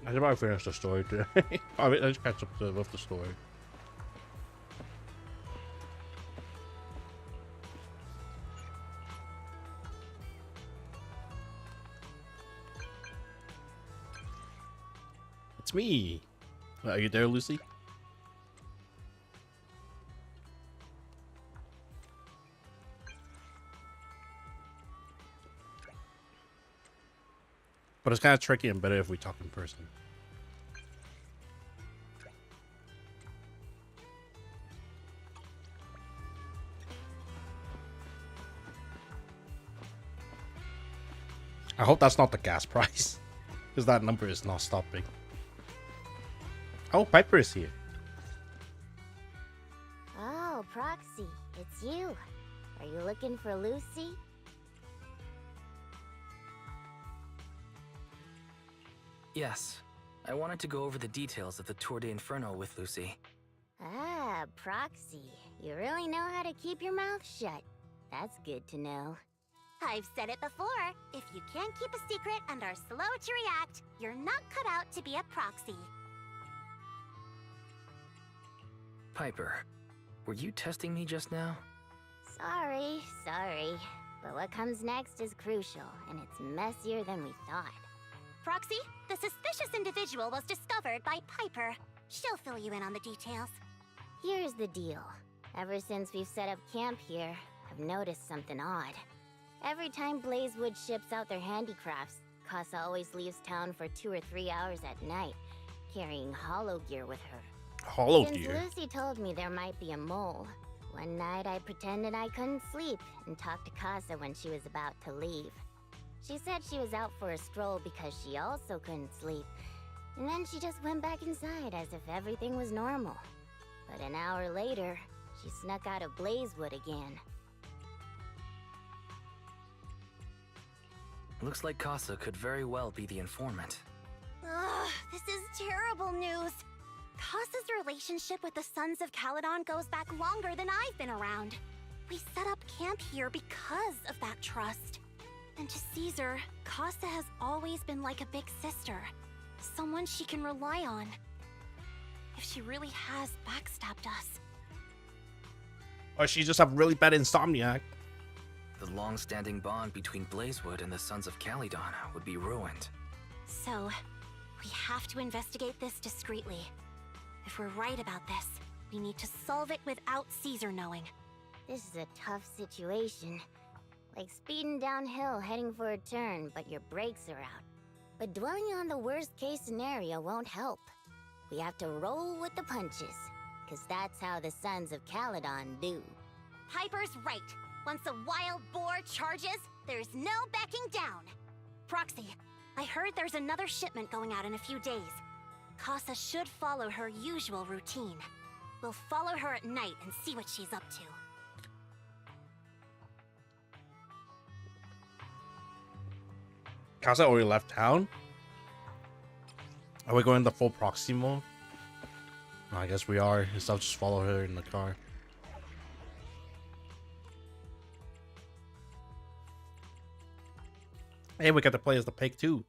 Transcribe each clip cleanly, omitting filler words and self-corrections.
I should probably finish the story today. I mean, let's catch up with the story. It's me. Are you there, Lucy? But it's kind of tricky and better if we talk in person. I hope that's not the gas price, because that number is not stopping. Oh, Piper is here. Oh, Proxy, it's you. Are you looking for Lucy? Yes. I wanted to go over the details of the Tour de Inferno with Lucy. Ah, Proxy. You really know how to keep your mouth shut. That's good to know. I've said it before. If you can't keep a secret and are slow to react, you're not cut out to be a proxy. Piper, were you testing me just now? Sorry. But what comes next is crucial, and it's messier than we thought. Proxy, the suspicious individual was discovered by Piper. She'll fill you in on the details. Here's the deal. Ever since we've set up camp here, I've noticed something odd. Every time Blazewood ships out their handicrafts, Casa always leaves town for 2 or 3 hours at night, carrying holo gear with her. Holo Since gear? Lucy told me there might be a mole, one night I pretended I couldn't sleep and talked to Casa when she was about to leave. She said she was out for a stroll because she also couldn't sleep, and then she just went back inside as if everything was normal. But an hour later, she snuck out of Blazewood again. Looks like Casa could very well be the informant. Ugh, this is terrible news. Casa's relationship with the Sons of Caledon goes back longer than I've been around. We set up camp here because of that trust. And to Caesar, Casa has always been like a big sister. Someone she can rely on. If she really has backstabbed us. Or she just have really bad insomniac. The long-standing bond between Blazewood and the Sons of Caledon would be ruined. So, we have to investigate this discreetly. If we're right about this, we need to solve it without Caesar knowing. This is a tough situation. Like speeding downhill heading for a turn, but your brakes are out. But dwelling on the worst case scenario won't help. We have to roll with the punches, because that's how the Sons of Caledon do. Piper's right. Once a wild boar charges, there's no backing down. Proxy, I heard there's another shipment going out in a few days. Casa should follow her usual routine. We'll follow her at night and see what she's up to. Casa already left town? Are we going the full proxy mode? I guess we are. So I'll just follow her in the car. Hey, we got to play as the pig too.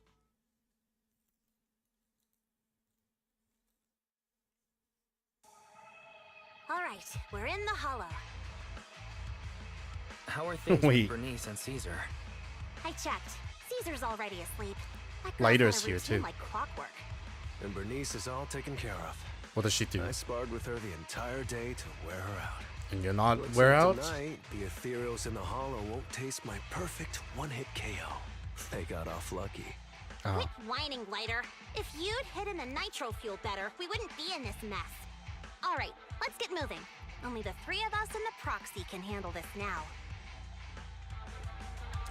Alright, we're in the hollow. How are things Wait. with Bernice and Caesar? I checked. Caesar's already asleep. That girl's Lighter's got a here, routine too. like clockwork. And Bernice is all taken care of. What does she do? I sparred with her the entire day to wear her out. And you're not Looks wear like out? Tonight, the Ethereals in the Hollow won't taste my perfect one-hit KO. They got off lucky. Quit whining, Lighter. If you'd hidden the nitro fuel better, we wouldn't be in this mess. Alright, let's get moving. Only the 3 of us and the proxy can handle this now.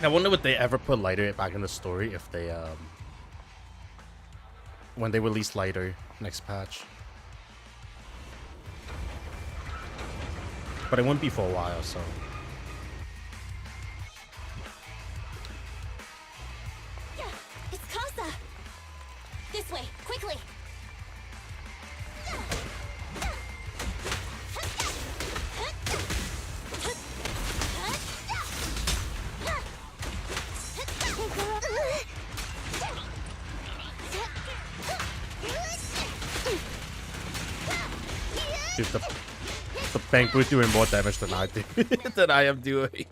I wonder would they ever put Lighter back in the story if they when they release Lighter next patch. But it wouldn't be for a while, so. Yeah, it's Casa! This way, quickly! Dude, the bamboo doing more damage than I do. Than I am doing.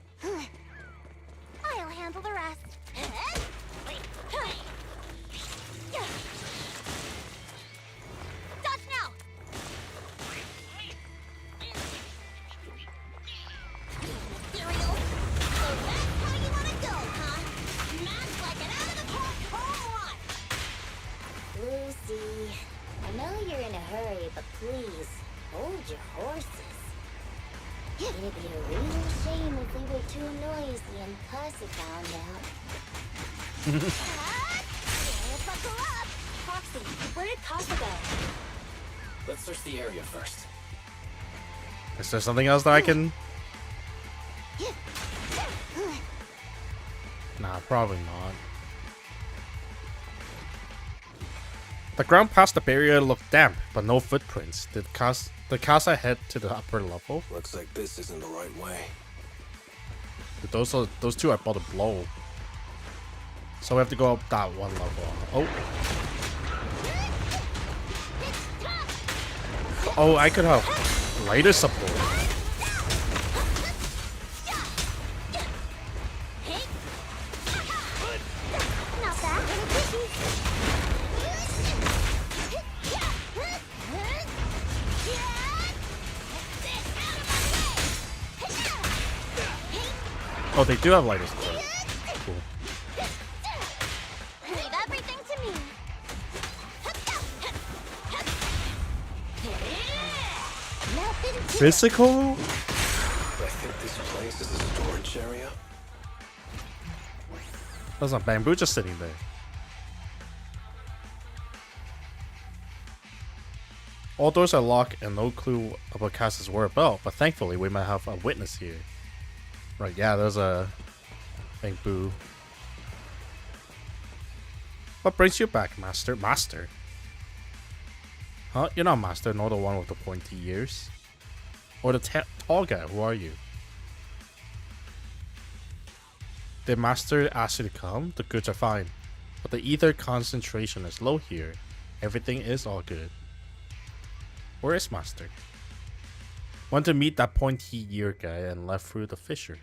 I'll handle the rest. Dodge now! Cereal. So that's how you wanna go, huh? Smash like an out-of-the-park home run! Lucy, I know you're in a hurry, but please, hold your horses. It'd be a real shame if we were too noisy and Casa found out. Buckle up! Foxy, where did Casa go? Let's search the area first. Is there something else that I can? Nah, probably not. The ground past the barrier looked damp, but no footprints. Did Casa head to the upper level? Looks like this isn't the right way. Those two are about to blow. So we have to go up that one level. Oh. Oh, I could have lighter support. Not bad. Oh, they do have lighter support. Cool. Leave everything to me. Physical? I think this place is a storage area. There's a bamboo just sitting there. All doors are locked and no clue about Casa's whereabouts, but thankfully we might have a witness here. Right, yeah, there's a bamboo. What brings you back, Master? Master? Huh? You're not Master, nor the one with the pointy ears. Or the tall guy, who are you? Did Master ask you to come? The goods are fine. But the ether concentration is low here. Everything is all good. Where is Master? Want to meet that pointy ear guy and left through the fissure.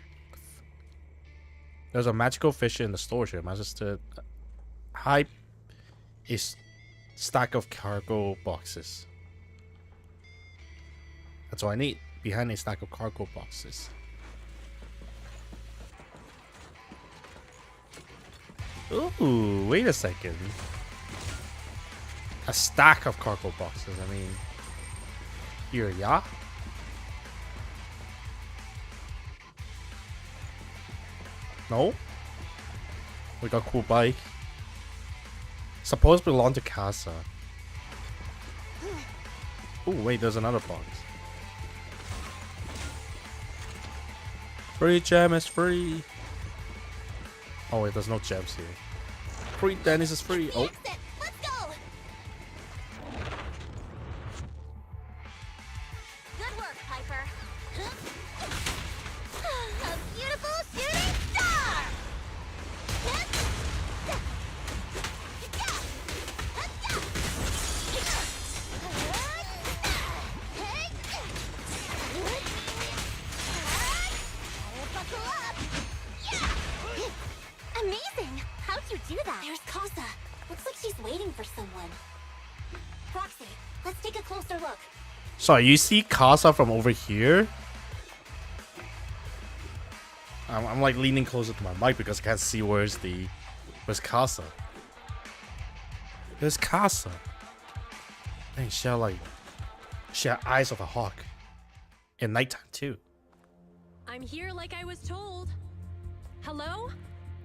There's a magical fissure in the storage room. Master hide a stack of cargo boxes. That's all I need. Behind a stack of cargo boxes. Ooh, wait a second. A stack of cargo boxes. I mean, here, yeah. No. We got cool bike. Supposed to belong to Casa. Oh wait, there's another box. Free gem is free. Oh wait, there's no gems here. Free Dennis is free. Oh. Exit. Let's go. Good work, Piper. A beautiful shooting star. Buckle up. Amazing! How'd you do that? There's Casa. Looks like she's waiting for someone. Roxy, let's take a closer look. So you see Casa from over here? I'm like leaning closer to my mic because I can't see where's Casa. There's Casa. Dang, she had eyes of a hawk. In nighttime too. I'm here like I was told. Hello?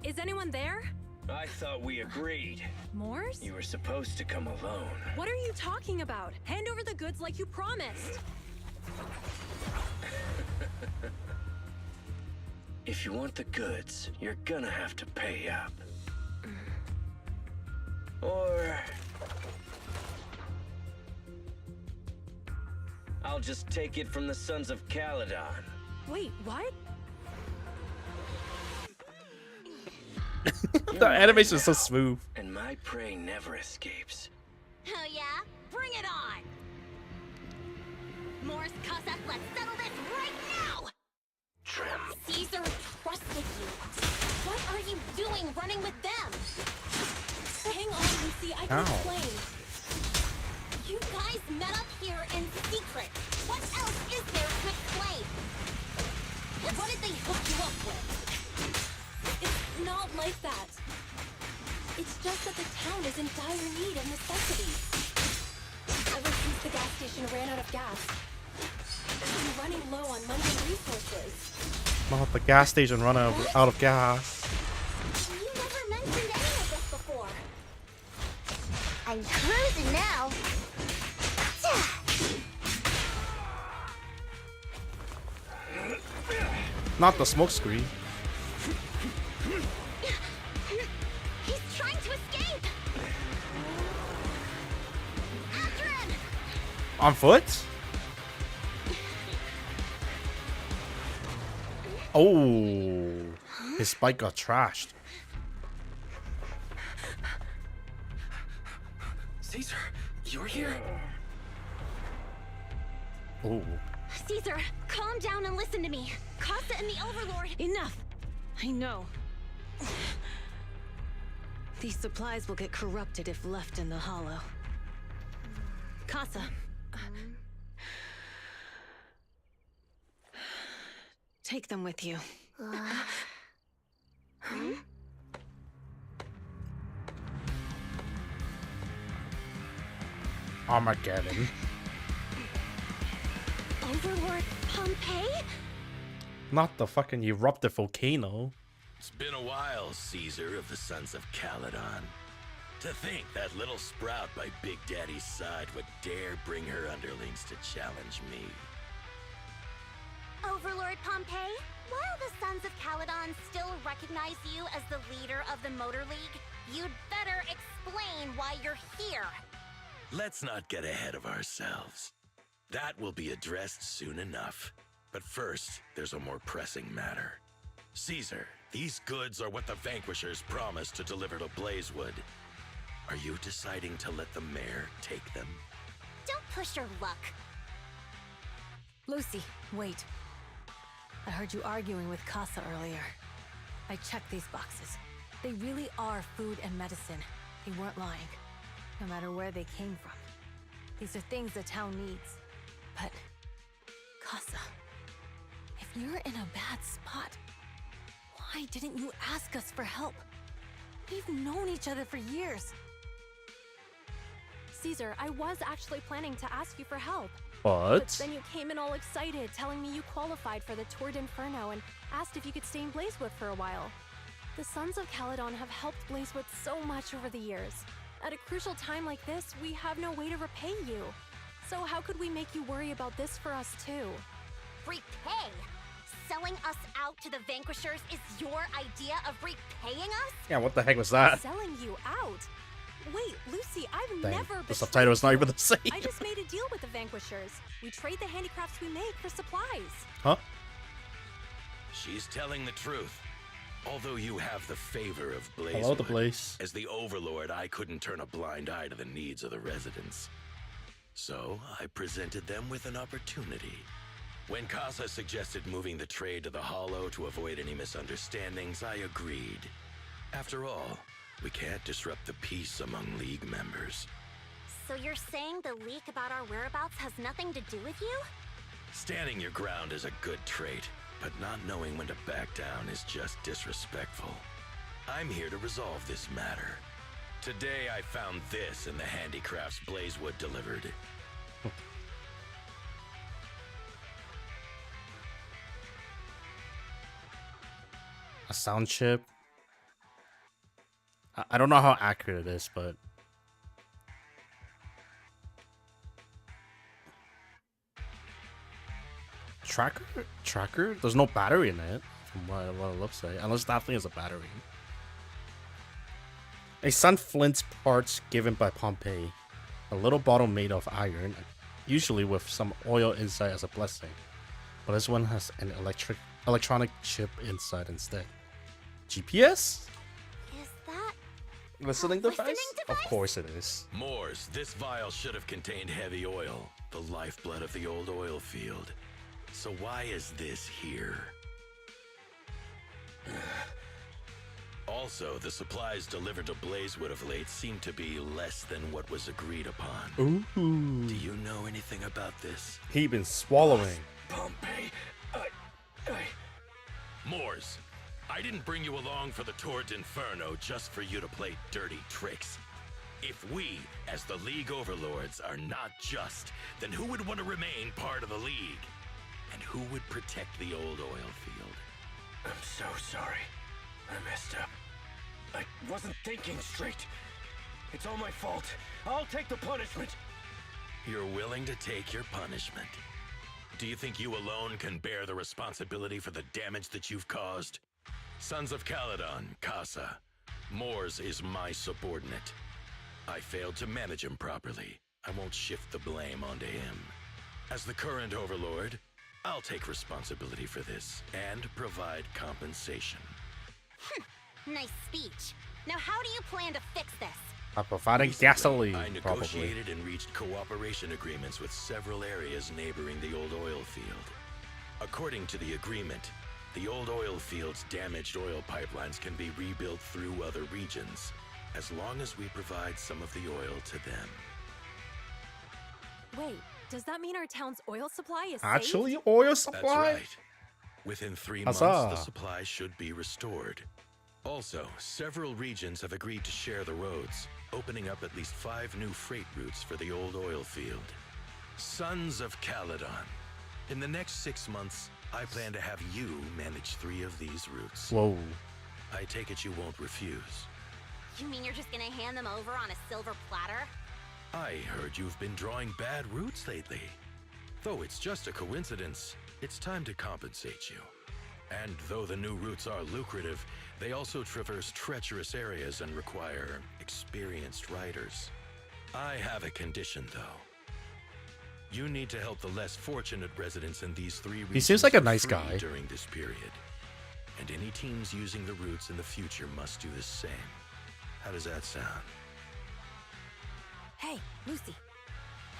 Is anyone there? I thought we agreed. Morse? You were supposed to come alone. What are you talking about? Hand over the goods like you promised. If you want the goods, you're gonna have to pay up. Or I'll just take it from the Sons of Caledon. Wait, what? The animation is so smooth. And my prey never escapes. Oh yeah? Bring it on! Morris, Casa, let's settle this right now! Trim. Caesar trusted you. What are you doing running with them? Hang on, Lucy, I can Ow. explain. You guys met up here in secret. What else is there to explain? What did they hook you up with? It's not like that. It's just that the town is in dire need of necessities. Ever since the gas station ran out of gas, we've been running low on money and resources. Not the gas station run out of gas. You never mentioned any of this before. I'm cruising now. Not the smoke screen. He's trying to escape. After him. On foot? Oh, his bike got trashed. Caesar, you're here? Oh, Caesar, calm down and listen to me. Casa and the Overlord. Enough! I know. These supplies will get corrupted if left in the hollow. Casa. Take them with you. Armageddon. Overlord Pompeii? Not the fucking erupted volcano. It's been a while, Caesar of the Sons of Caledon. To think that little sprout by Big Daddy's side would dare bring her underlings to challenge me. Overlord Pompeii, while the Sons of Caledon still recognize you as the leader of the Motor League, you'd better explain why you're here. Let's not get ahead of ourselves. That will be addressed soon enough. But first, there's a more pressing matter. Caesar, these goods are what the Vanquishers promised to deliver to Blazewood. Are you deciding to let the mayor take them? Don't push your luck. Lucy, wait. I heard you arguing with Casa earlier. I checked these boxes. They really are food and medicine. They weren't lying, no matter where they came from. These are things the town needs. But, Casa, if you're in a bad spot, why didn't you ask us for help? We've known each other for years. Caesar, I was actually planning to ask you for help. But Then you came in all excited, telling me you qualified for the Tour d'Inferno and asked if you could stay in Blazewood for a while. The Sons of Caledon have helped Blazewood so much over the years. At a crucial time like this, we have no way to repay you. So how could we make you worry about this for us too? Repay? Selling us out to the Vanquishers is your idea of repaying us? yeah, what the heck was that? Selling you out? Wait, Lucy, I've Dang, never the betrayed subtitle is not even the same. I just made a deal with the Vanquishers. We trade the handicrafts we make for supplies. Huh? She's telling the truth. Although you have the favor of Blazewood, Hello, the Blaze. as the Overlord, I couldn't turn a blind eye to the needs of the residents. So I presented them with an opportunity. When Casa suggested moving the trade to the Hollow to avoid any misunderstandings, I agreed. After all, we can't disrupt the peace among League members. So you're saying the leak about our whereabouts has nothing to do with you? Standing your ground is a good trait, but not knowing when to back down is just disrespectful. I'm here to resolve this matter. Today I found this in the handicrafts Blazewood delivered. A sound chip. I don't know how accurate it is, but tracker. There's no battery in it, from what it looks like, unless that thing is a battery. A Sun Flint's parts given by Pompeii. A little bottle made of iron, usually with some oil inside as a blessing. But this one has an electronic chip inside instead. GPS? Is that Listening device? Listening Of device? course it is. Moors, this vial should have contained heavy oil, the lifeblood of the old oil field. So why is this here? Also, the supplies delivered to Blazewood of late seem to be less than what was agreed upon. Ooh. Do you know anything about this? He been swallowing. Pompey, Moors, I didn't bring you along for the Tour d'Inferno just for you to play dirty tricks. If we, as the League Overlords, are not just, then who would want to remain part of the League? And who would protect the old oil field? I'm so sorry. I messed up. I wasn't thinking straight. It's all my fault. I'll take the punishment. You're willing to take your punishment. Do you think you alone can bear the responsibility for the damage that you've caused? Sons of Caledon, Casa. Moors is my subordinate. I failed to manage him properly. I won't shift the blame onto him. As the current overlord, I'll take responsibility for this and provide compensation. Nice speech. Now how do you plan to fix this? By providing gasoline, I probably. negotiated and reached cooperation agreements with several areas neighboring the old oil field. According to the agreement, the old oil field's damaged oil pipelines can be rebuilt through other regions, as long as we provide some of the oil to them. Wait, does that mean our town's oil supply is Actually, safe? oil That's supply? right. Within 3 Huzzah. months, the supply should be restored. Also, several regions have agreed to share the roads, opening up at least 5 new freight routes for the old oil field. Sons of Caledon. In the next 6 months, I plan to have you manage 3 of these routes. Whoa. I take it you won't refuse. You mean you're just gonna hand them over on a silver platter? I heard you've been drawing bad routes lately. Though it's just a coincidence, it's time to compensate you. And though the new routes are lucrative, they also traverse treacherous areas and require experienced riders. I have a condition, though. You need to help the less fortunate residents in these 3 regions. He seems like a for nice free guy. during this period. And any teams using the routes in the future must do the same. How does that sound? Hey, Lucy.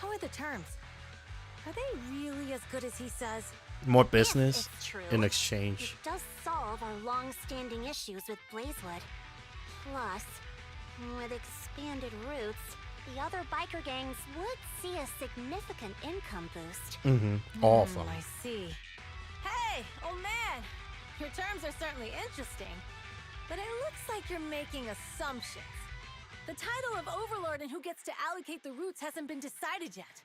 How are the terms? Are they really as good as he says? More business If it's true, in exchange. It does solve our long-standing issues with Blazewood. Plus, with expanded routes, the other biker gangs would see a significant income boost. Awesome. I see. Hey, old man! Your terms are certainly interesting, but it looks like you're making assumptions. The title of Overlord and who gets to allocate the routes hasn't been decided yet.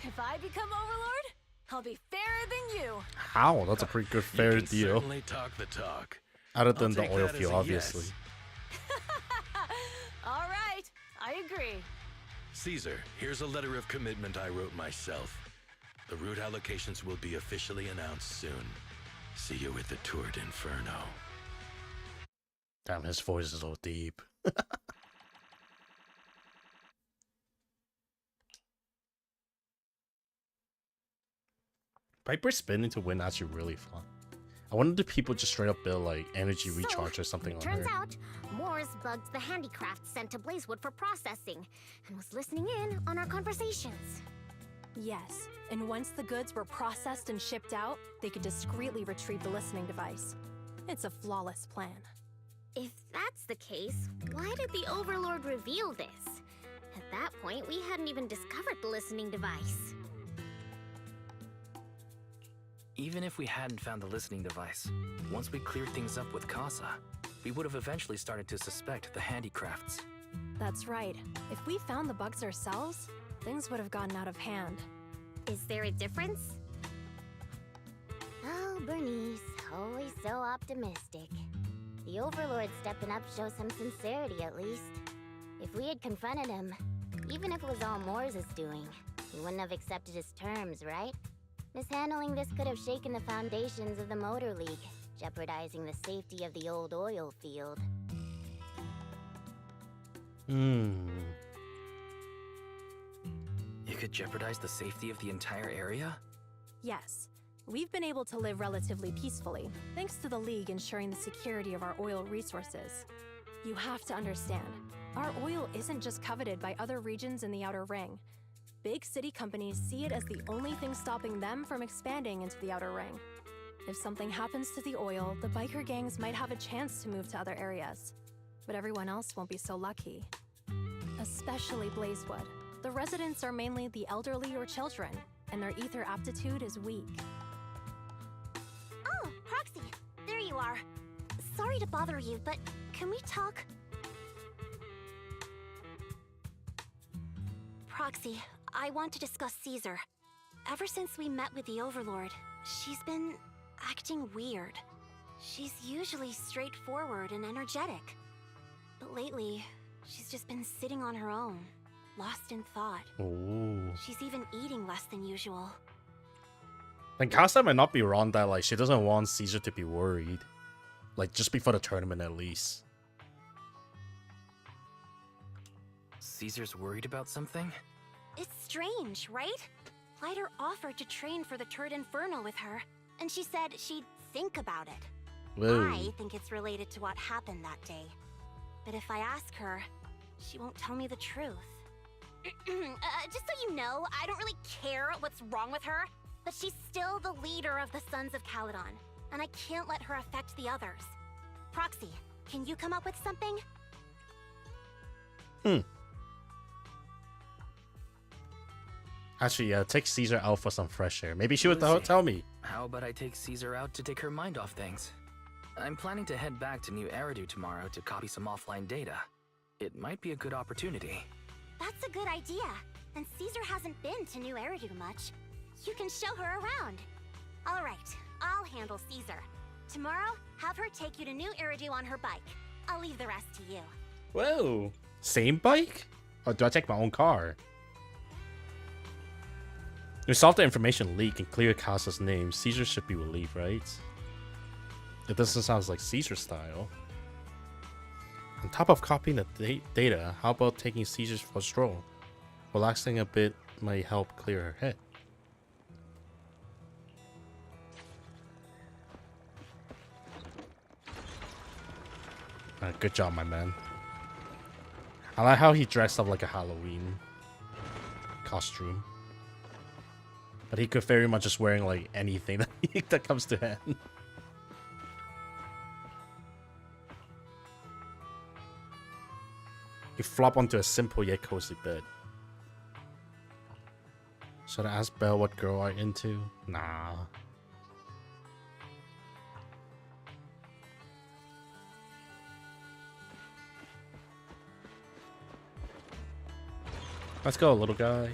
If I become Overlord, I'll be fairer than you. How? That's a pretty good fair You can deal. certainly talk the talk. Other than I'll the take oil that as field, a obviously. yes. All right, I agree. Caesar, here's a letter of commitment I wrote myself. The route allocations will be officially announced soon. See you at the Tour d'Inferno. Damn, his voice is so deep. Piper spinning to win actually really fun. I wonder if people just straight up build like energy recharge or something on Turns her. out, Moores bugged the handicraft sent to Blazewood for processing and was listening in on our conversations. Yes, and once the goods were processed and shipped out, they could discreetly retrieve the listening device. It's a flawless plan. If that's the case, why did the Overlord reveal this? At that point, we hadn't even discovered the listening device. Even if we hadn't found the listening device, once we cleared things up with Casa, we would have eventually started to suspect the handicrafts. That's right. If we found the bugs ourselves, things would have gotten out of hand. Is there a difference? Oh, Bernice, always so optimistic. The Overlord stepping up shows some sincerity, at least. If we had confronted him, even if it was all Moore's doing, he wouldn't have accepted his terms, right? Mishandling this could have shaken the foundations of the Motor League, jeopardizing the safety of the old oil field. It could jeopardize the safety of the entire area? Yes, we've been able to live relatively peacefully, thanks to the League ensuring the security of our oil resources. You have to understand, Our oil isn't just coveted by other regions in the Outer Ring. Big city companies see it as the only thing stopping them from expanding into the Outer Ring. If something happens to the oil, the biker gangs might have a chance to move to other areas. But everyone else won't be so lucky. Especially Blazewood. The residents are mainly the elderly or children, and their ether aptitude is weak. Oh, Proxy, there you are. Sorry to bother you, but can we talk? Proxy, I want to discuss Caesar. Ever since we met with the Overlord, she's been acting weird. She's usually straightforward and energetic. But lately, she's just been sitting on her own, lost in thought. Oh. She's even eating less than usual. Then Casa might not be wrong that like she doesn't want Caesar to be worried. Like just before the tournament at least. Caesar's worried about something? It's strange, right? Lighter offered to train for the Turd Inferno with her, and she said she'd think about it. Whoa. I think it's related to what happened that day. But if I ask her, she won't tell me the truth. Just so you know, I don't really care what's wrong with her, but she's still the leader of the Sons of Caledon, and I can't let her affect the others. Proxy, can you come up with something? Actually, yeah, take Caesar out for some fresh air. Maybe she would Lucy, tell me. How about I take Caesar out to take her mind off things? I'm planning to head back to New Eridu tomorrow to copy some offline data. It might be a good opportunity. That's a good idea. And Caesar hasn't been to New Eridu much. You can show her around. All right, I'll handle Caesar. Tomorrow, have her take you to New Eridu on her bike. I'll leave the rest to you. Whoa. Same bike? Or do I take my own car? We solve the information leak and clear Casa's name. Caesar should be relieved, right? It doesn't sound like Caesar style. On top of copying the data, how about taking Caesar for a stroll? Relaxing a bit might help clear her head. Good job, my man. I like how he dressed up like a Halloween costume. But he could very much just wearing like anything that comes to hand. You flop onto a simple yet cozy bed. Should I ask Belle what girl I'm into? Nah. Let's go, little guy.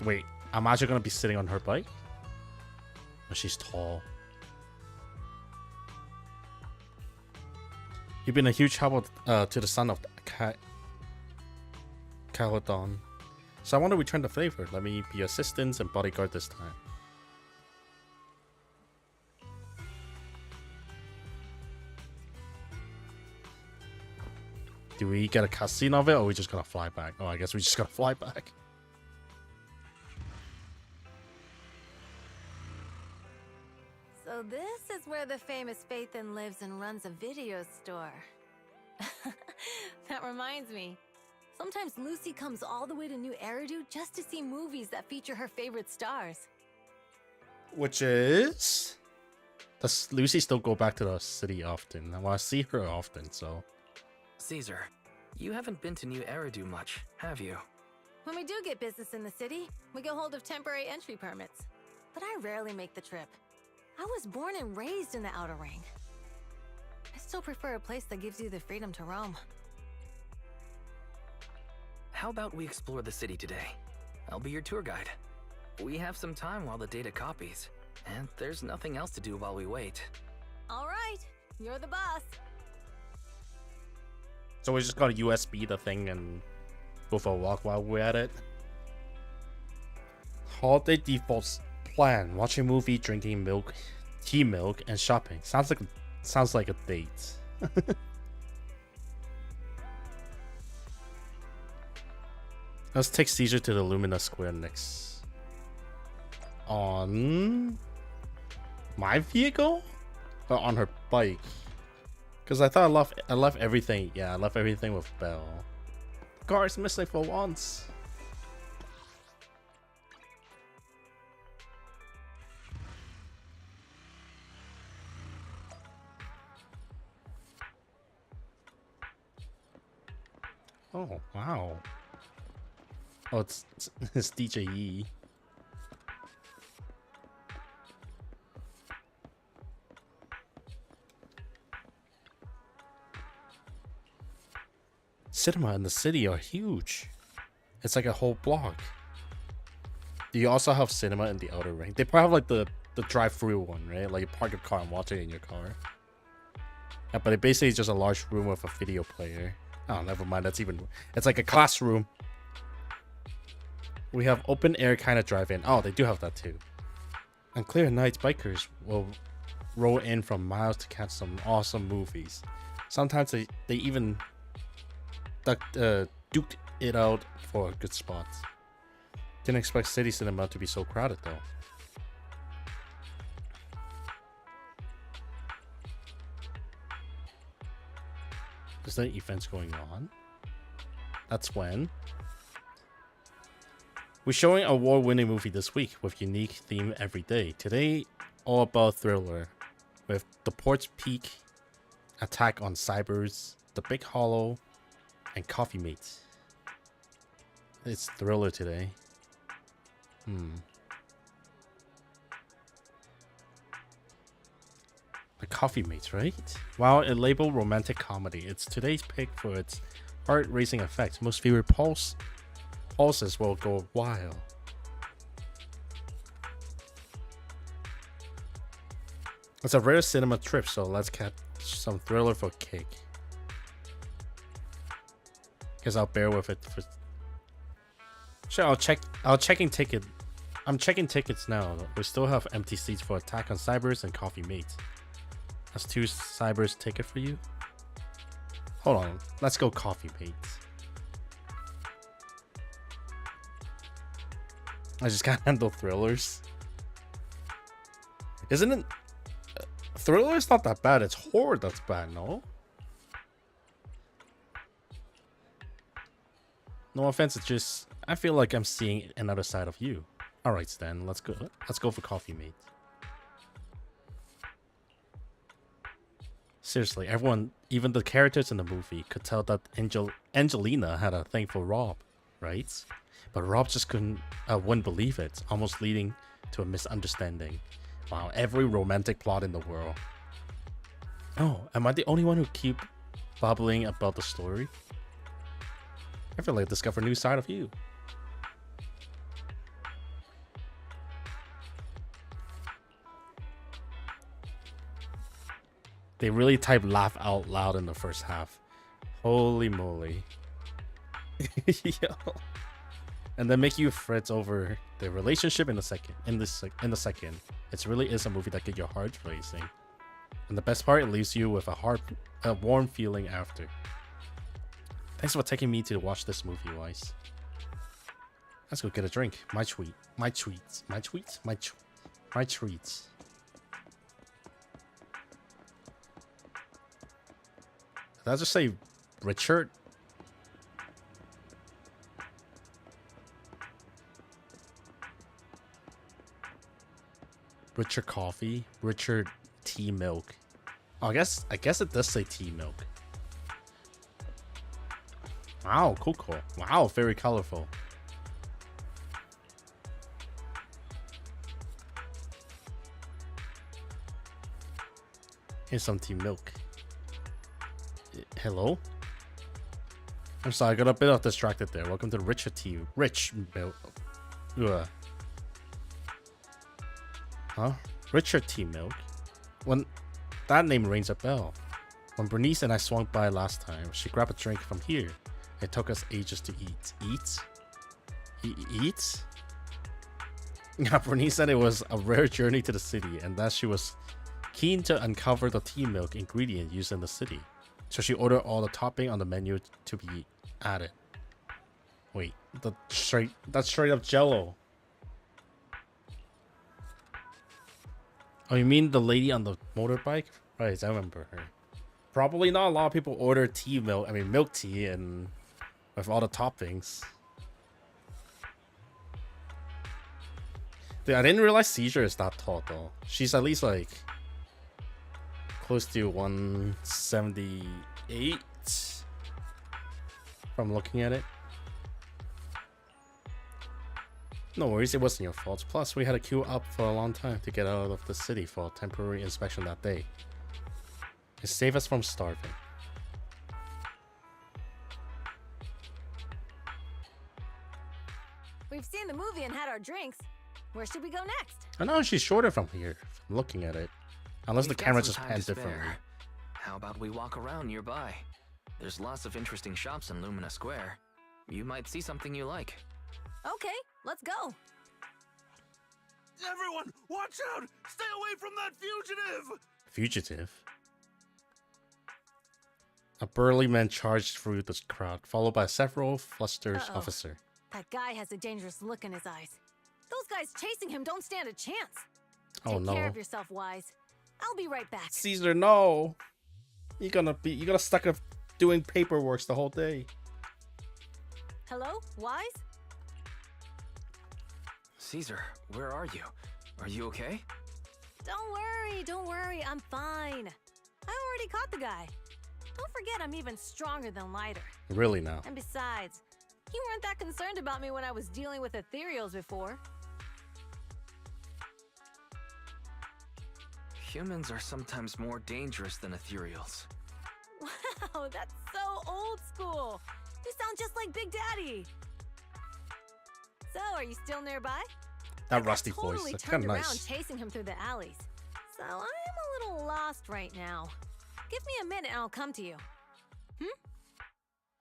Wait, I'm actually gonna be sitting on her bike? Oh, she's tall. You've been a huge help to the son of Caledon. So I want to return the favor. Let me be assistant and bodyguard this time. Do we get a cutscene of it, or are we just gonna fly back? Oh, I guess we just gotta fly back. So this is where the famous Phaethon lives and runs a video store. That reminds me. Sometimes Lucy comes all the way to New Eridu just to see movies that feature her favorite stars. Which is... Does Lucy still go back to the city often? I want to see her often, so... Caesar, you haven't been to New Eridu much, have you? When we do get business in the city, we get hold of temporary entry permits. But I rarely make the trip. I was born and raised in the Outer Ring. I still prefer a place that gives you the freedom to roam. How about we explore the city today? I'll be your tour guide. We have some time while the data copies, and there's nothing else to do while we wait. All right, you're the boss. So we just gotta USB the thing and go for a walk while we're at it. Holiday defaults plan: watching movie, drinking milk, tea milk, and shopping. Sounds like a date. Let's take Caesar to the Lumina Square next. On my vehicle? Or on her bike? Because I thought I left everything. Yeah, I left everything with Belle. The car is missing for once. Oh, wow. Oh, it's DJE. Cinema in the city are huge. It's like a whole block. Do you also have cinema in the outer ring? They probably have like the drive-through one, right? Like you park your car and watch it in your car. Yeah, but it basically is just a large room with a video player. Oh, never mind. That's even... It's like a classroom. We have open air kind of drive-in. Oh, they do have that too. On clear nights, bikers will roll in from miles to catch some awesome movies. Sometimes they even duked it out for good spots. Didn't expect city cinema to be so crowded though. Is there events going on? That's when. We're showing an award-winning movie this week with unique theme every day. Today, all about thriller, with The Port's Peak, Attack on Cybers, The Big Hollow, and Coffee Mate. It's thriller today. The Coffee Mates, right? While it labeled romantic comedy, it's today's pick for its heart-racing effects. Most viewer pulses will go wild. It's a rare cinema trip, so let's catch some thriller for a kick. Guess I'll bear with it for... Sure, I'm checking tickets now. We still have empty seats for Attack on Cybers and Coffee Mate. That's 2 Cybers ticket for you. Hold on, let's go Coffee Mate. I just can't handle thrillers. Isn't it? Thriller is not that bad. It's horror that's bad, no? No offense, it's just I feel like I'm seeing another side of you. All right, Stan, let's go. Let's go for Coffee Mate. Seriously, everyone, even the characters in the movie, could tell that Angelina had a thing for Rob, right? But Rob just wouldn't believe it, almost leading to a misunderstanding. Wow, every romantic plot in the world. Oh, am I the only one who keep babbling about the story? I feel like I discovered a new side of you. They really type laugh out loud in the first half. Holy moly. Yo. And then make you fret over the relationship in the second. It really is a movie that gets your heart racing. And the best part, it leaves you with a warm feeling after. Thanks for taking me to watch this movie, Weiss. Let's go get a drink. My treats. Did I just say Richard? Richard coffee, Richard tea milk. Oh, I guess it does say tea milk. Wow, cool. Wow, very colorful. Here's some tea milk. Hello? I'm sorry, I got a bit distracted there. Welcome to the Richard Tea. Rich milk. Ugh. Huh? Richard Tea Milk? When that name rings a bell. When Bernice and I swung by last time, she grabbed a drink from here. It took us ages to eat. Eat? Yeah, Bernice said it was a rare journey to the city and that she was keen to uncover the tea milk ingredient used in the city. So she ordered all the topping on the menu to be added. Wait, that's straight up Jello. Oh, you mean the lady on the motorbike? Right, I remember her. Probably not a lot of people order milk tea and with all the toppings. Dude, I didn't realize Seizure is that tall though. She's at least like close to 178 from looking at it. No worries, it wasn't your fault. Plus, we had to queue up for a long time to get out of the city for a temporary inspection that day. It saved us from starving. We've seen the movie and had our drinks. Where should we go next? I know she's shorter from here, from looking at it. Unless the We've got camera some just time pans to spare. differently. How about we walk around nearby? There's lots of interesting shops in Lumina Square. You might see something you like. Okay, let's go. Everyone, watch out! Stay away from that fugitive! Fugitive? A burly man charged through the crowd, followed by several flustered officers. That guy has a dangerous look in his eyes. Those guys chasing him don't stand a chance. Oh Take care no. of yourself, Wise. I'll be right back. Caesar, no! You're gonna stuck up doing paperwork the whole day. Hello, Wise? Caesar, where are you? Are you okay? Don't worry, I'm fine. I already caught the guy. Don't forget I'm even stronger than Lighter. Really now? And besides, you weren't that concerned about me when I was dealing with ethereals before. Humans are sometimes more dangerous than ethereals. Wow, that's so old school. You sound just like Big Daddy. So, are you still nearby? That rusty totally voice. That's turned kind of around nice. chasing him through the alleys. So, I am a little lost right now. Give me a minute and I'll come to you.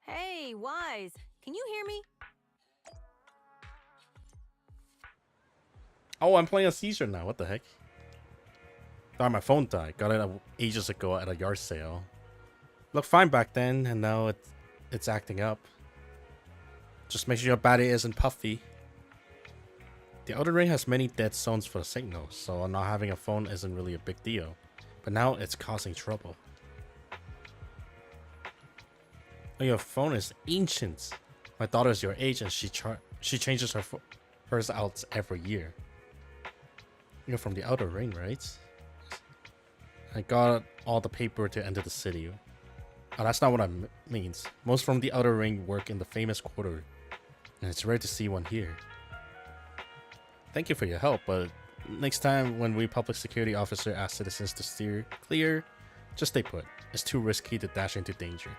Hey, Wise, can you hear me? Oh, I'm playing a Caesar now. What the heck? Thought my phone died. Got it ages ago at a yard sale. Looked fine back then, and now it's acting up. Just make sure your battery isn't puffy. The Outer Ring has many dead zones for the signal, so not having a phone isn't really a big deal. But now it's causing trouble. Oh, your phone is ancient. My daughter's your age, and she changes hers out every year. You're from the Outer Ring, right? I got all the paper to enter the city. Oh, that's not what I means. Most from the Outer Ring work in the famous quarter, and it's rare to see one here. Thank you for your help, but next time when we public security officer ask citizens to steer clear, just stay put. It's too risky to dash into danger.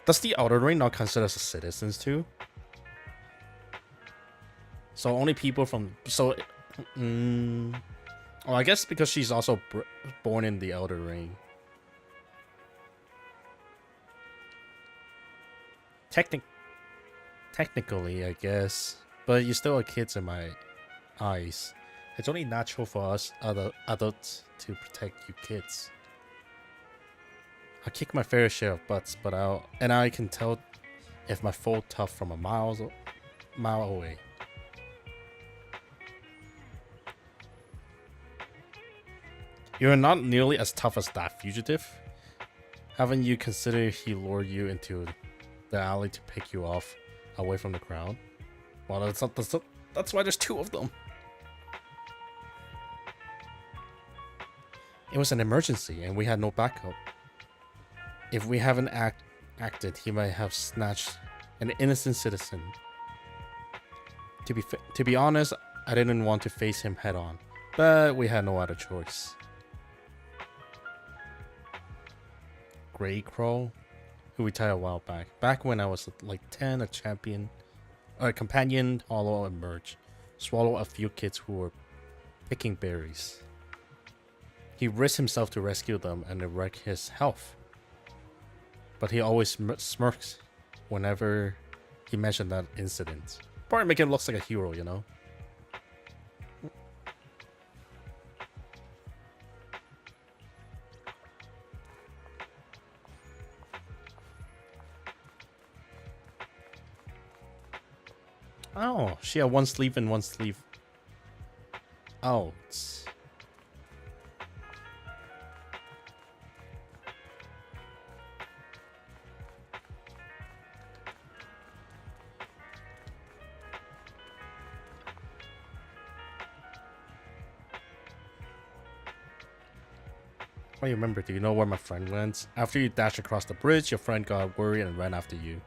Does the Outer Ring not consider us citizens too? So only people from oh, I guess because she's also born in the Outer Ring. Technically, I guess, but you're still a kid in my eyes. It's only natural for us adults to protect you kids. I kick my fair share of butts, but I can tell if my full tough from a mile away. You're not nearly as tough as that fugitive. Haven't you considered he lured you into the alley to pick you off away from the crowd? Well, that's why there's two of them. It was an emergency and we had no backup. If we haven't acted, he might have snatched an innocent citizen. To be honest, I didn't want to face him head on, but we had no other choice. Grey Crow, who retired a while back. Back when I was like 10, a companion hollow emerged, swallow a few kids who were picking berries. He risked himself to rescue them and wreck his health. But he always smirks whenever he mentioned that incident. Probably make him look like a hero, you know? Oh, she had one sleeve and one sleeve out. I remember, do you know where my friend went? After you dashed across the bridge, your friend got worried and ran after you.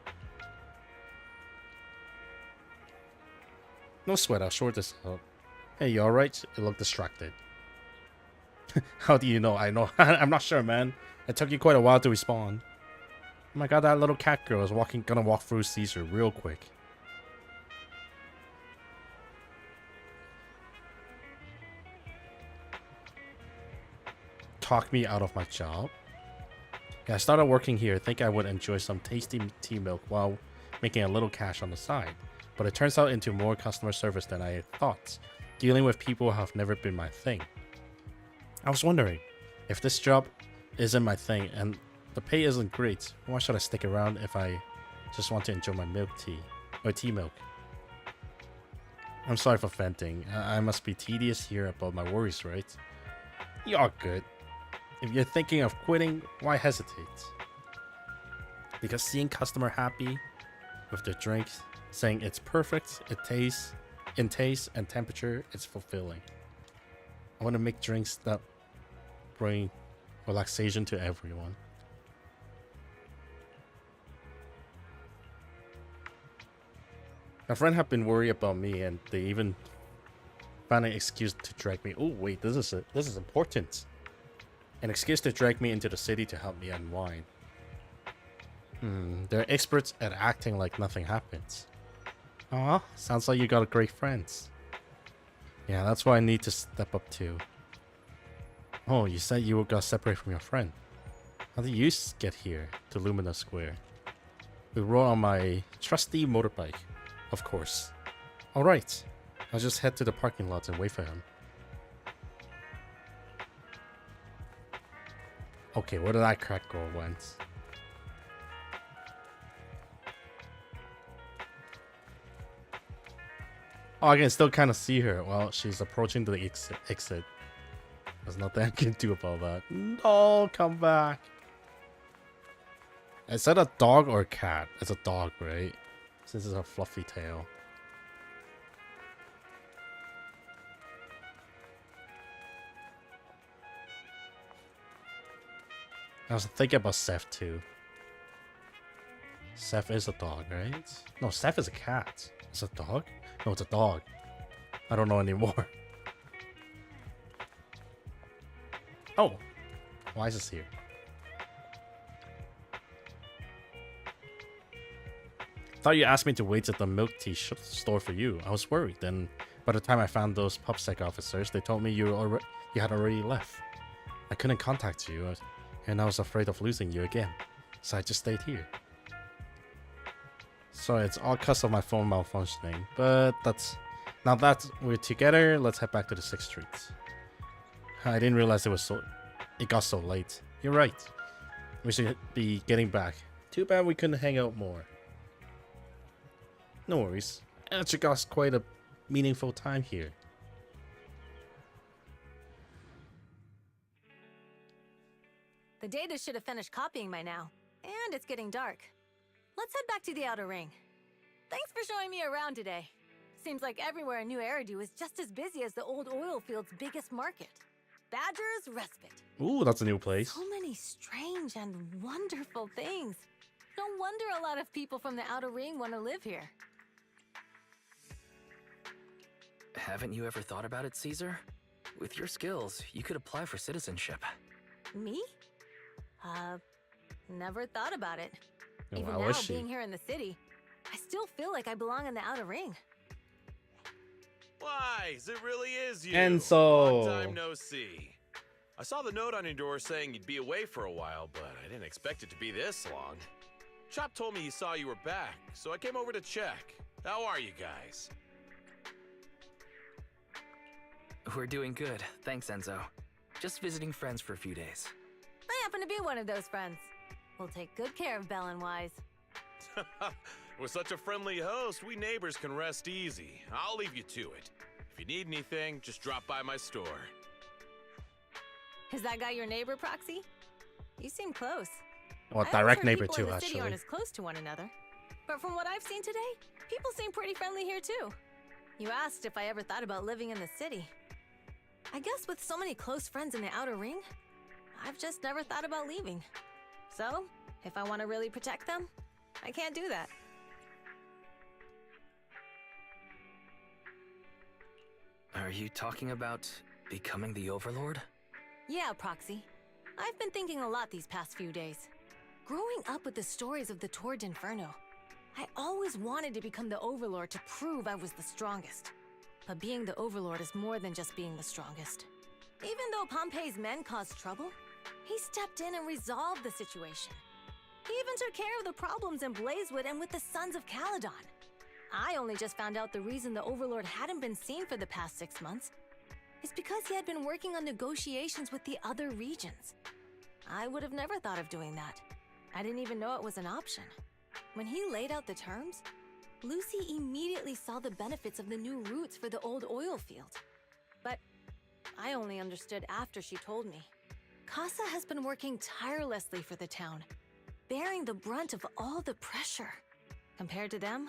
No sweat, I'll sort this out. Hey, you alright? You look distracted. How do you know? I know. I'm not sure, man. It took you quite a while to respond. Oh my god, that little cat girl is gonna walk through Caesar real quick. Talk me out of my job. Yeah, I started working here. Think I would enjoy some tasty tea milk while making a little cash on the side. But it turns out into more customer service than I thought. Dealing with people have never been my thing. I was wondering, if this job isn't my thing and the pay isn't great, why should I stick around if I just want to enjoy my milk tea or tea milk? I'm sorry for venting. I must be tedious here about my worries, right? You're good. If you're thinking of quitting, why hesitate? Because seeing customer happy with their drinks, saying it's perfect, in taste and temperature, it's fulfilling. I want to make drinks that bring relaxation to everyone. My friend have been worried about me, and they even found an excuse to drag me. Oh wait, this is important. An excuse to drag me into the city to help me unwind. They're experts at acting like nothing happens. Aw, sounds like you got great friends. Yeah, that's what I need to step up to. Oh, you said you got separated from your friend. How did you get here to Lumina Square? We rode on my trusty motorbike, of course. Alright, I'll just head to the parking lot and wait for him. Okay, where did that crack girl went? Oh, I can still kind of see her. Well, she's approaching the exit. There's nothing I can do about that. No, come back. Is that a dog or a cat? It's a dog, right? Since it's a fluffy tail. I was thinking about Seth too. Seth is a dog, right? No, Seth is a cat. It's a dog? No, it's a dog. I don't know anymore. Oh, why is this here? Thought you asked me to wait at the milk tea store for you. I was worried. Then, by the time I found those PubSec officers, they told me you had already left. I couldn't contact you, and I was afraid of losing you again, so I just stayed here. So it's all because of my phone malfunctioning, but now that we're together, let's head back to the 6th Street. I didn't realize it got so late. You're right. We should be getting back. Too bad we couldn't hang out more. No worries. Actually got quite a meaningful time here. The data should have finished copying by now, and it's getting dark. Let's head back to the Outer Ring. Thanks for showing me around today. Seems like everywhere in New Eridu is just as busy as the old oil field's biggest market. Badger's Respite. Ooh, that's a new place. So many strange and wonderful things. No wonder a lot of people from the Outer Ring want to live here. Haven't you ever thought about it, Caesar? With your skills, you could apply for citizenship. Me? Never thought about it. Oh, Even how now, is she? being here in the city, I still feel like I belong in the Outer Ring. Why, it really is you. Enzo. Long time no see. I saw the note on your door saying you'd be away for a while, but I didn't expect it to be this long. Chop told me he saw you were back, so I came over to check. How are you guys? We're doing good, thanks, Enzo. Just visiting friends for a few days. I happen to be one of those friends. We'll take good care of Belle and Wise. With such a friendly host, we neighbors can rest easy. I'll leave you to it. If you need anything, just drop by my store. Is that guy your neighbor, Proxy? You seem close. Well, I direct always heard neighbor people in too, the city actually. aren't as close to one another. But from what I've seen today, people seem pretty friendly here too. You asked if I ever thought about living in the city. I guess with so many close friends in the outer ring, I've just never thought about leaving. So, if I want to really protect them, I can't do that. Are you talking about becoming the Overlord? Yeah, Proxy. I've been thinking a lot these past few days. Growing up with the stories of the Tour d'Inferno, I always wanted to become the Overlord to prove I was the strongest. But being the Overlord is more than just being the strongest. Even though Pompey's men caused trouble, he stepped in and resolved the situation. He even took care of the problems in Blazewood and with the Sons of Caledon. I only just found out the reason the Overlord hadn't been seen for the past 6 months is because he had been working on negotiations with the other regions. I would have never thought of doing that. I didn't even know it was an option. When he laid out the terms, Lucy immediately saw the benefits of the new routes for the old oil field. But I only understood after she told me. Casa has been working tirelessly for the town, bearing the brunt of all the pressure. Compared to them,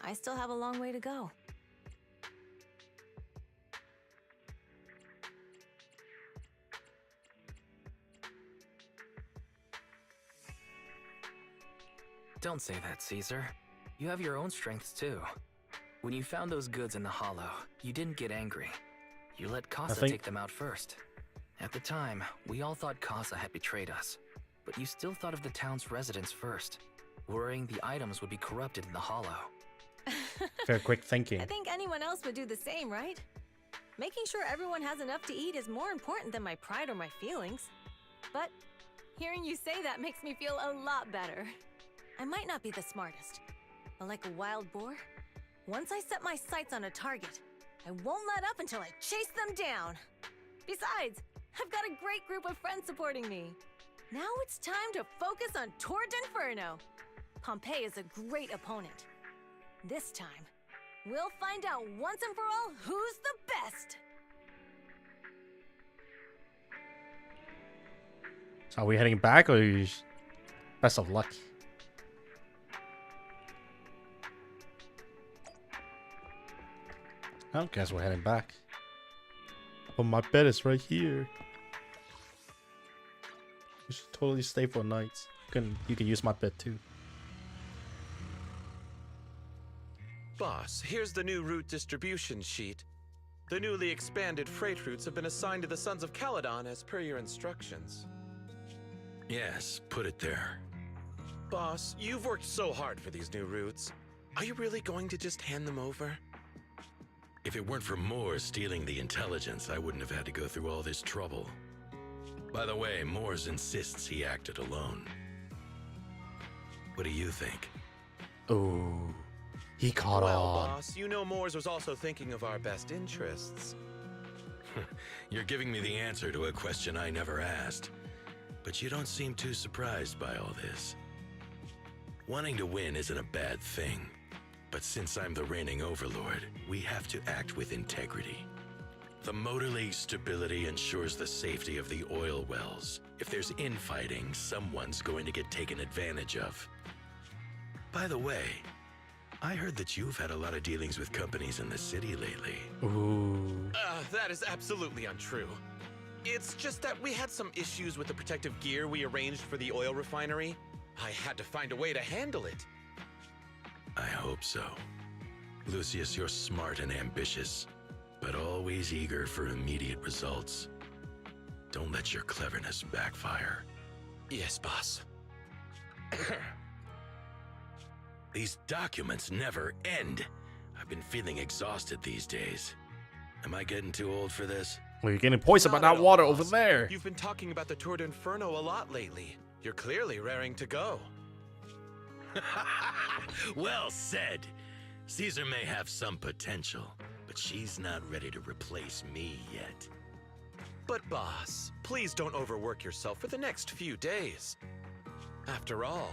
I still have a long way to go. Don't say that, Caesar. You have your own strengths too. When you found those goods in the hollow, you didn't get angry. You let Casa take them out first. At the time, we all thought Casa had betrayed us, but you still thought of the town's residents first, worrying the items would be corrupted in the hollow. Very quick thinking. I think anyone else would do the same, right? Making sure everyone has enough to eat is more important than my pride or my feelings. But hearing you say that makes me feel a lot better. I might not be the smartest, but like a wild boar, once I set my sights on a target, I won't let up until I chase them down. Besides, I've got a great group of friends supporting me. Now it's time to focus on Tour d'Inferno. Pompey is a great opponent. This time, we'll find out once and for all who's the best. So are we heading back or best of luck? I guess we're heading back. But my bed is right here. We should totally stay for nights. You can use my bed too. Boss, here's the new route distribution sheet. The newly expanded freight routes have been assigned to the Sons of Caledon as per your instructions. Yes, put it there. Boss, you've worked so hard for these new routes. Are you really going to just hand them over? If it weren't for Moore stealing the intelligence, I wouldn't have had to go through all this trouble. By the way, Moores insists he acted alone. What do you think? Ooh, he caught Well, on. boss, you know Moores was also thinking of our best interests. You're giving me the answer to a question I never asked. But you don't seem too surprised by all this. Wanting to win isn't a bad thing. But since I'm the reigning overlord, we have to act with integrity. The Motor League's stability ensures the safety of the oil wells. If there's infighting, someone's going to get taken advantage of. By the way, I heard that you've had a lot of dealings with companies in the city lately. Ooh. That is absolutely untrue. It's just that we had some issues with the protective gear we arranged for the oil refinery. I had to find a way to handle it. I hope so. Lucius, you're smart and ambitious, but always eager for immediate results. Don't let your cleverness backfire. Yes, boss. These documents never end. I've been feeling exhausted these days. Am I getting too old for this? Well, you're getting poisoned by Not that at water all, over boss. there. You've been talking about the Tour d'Inferno a lot lately. You're clearly raring to go. Well said. Caesar may have some potential, but she's not ready to replace me yet. But boss, please don't overwork yourself for the next few days. After all,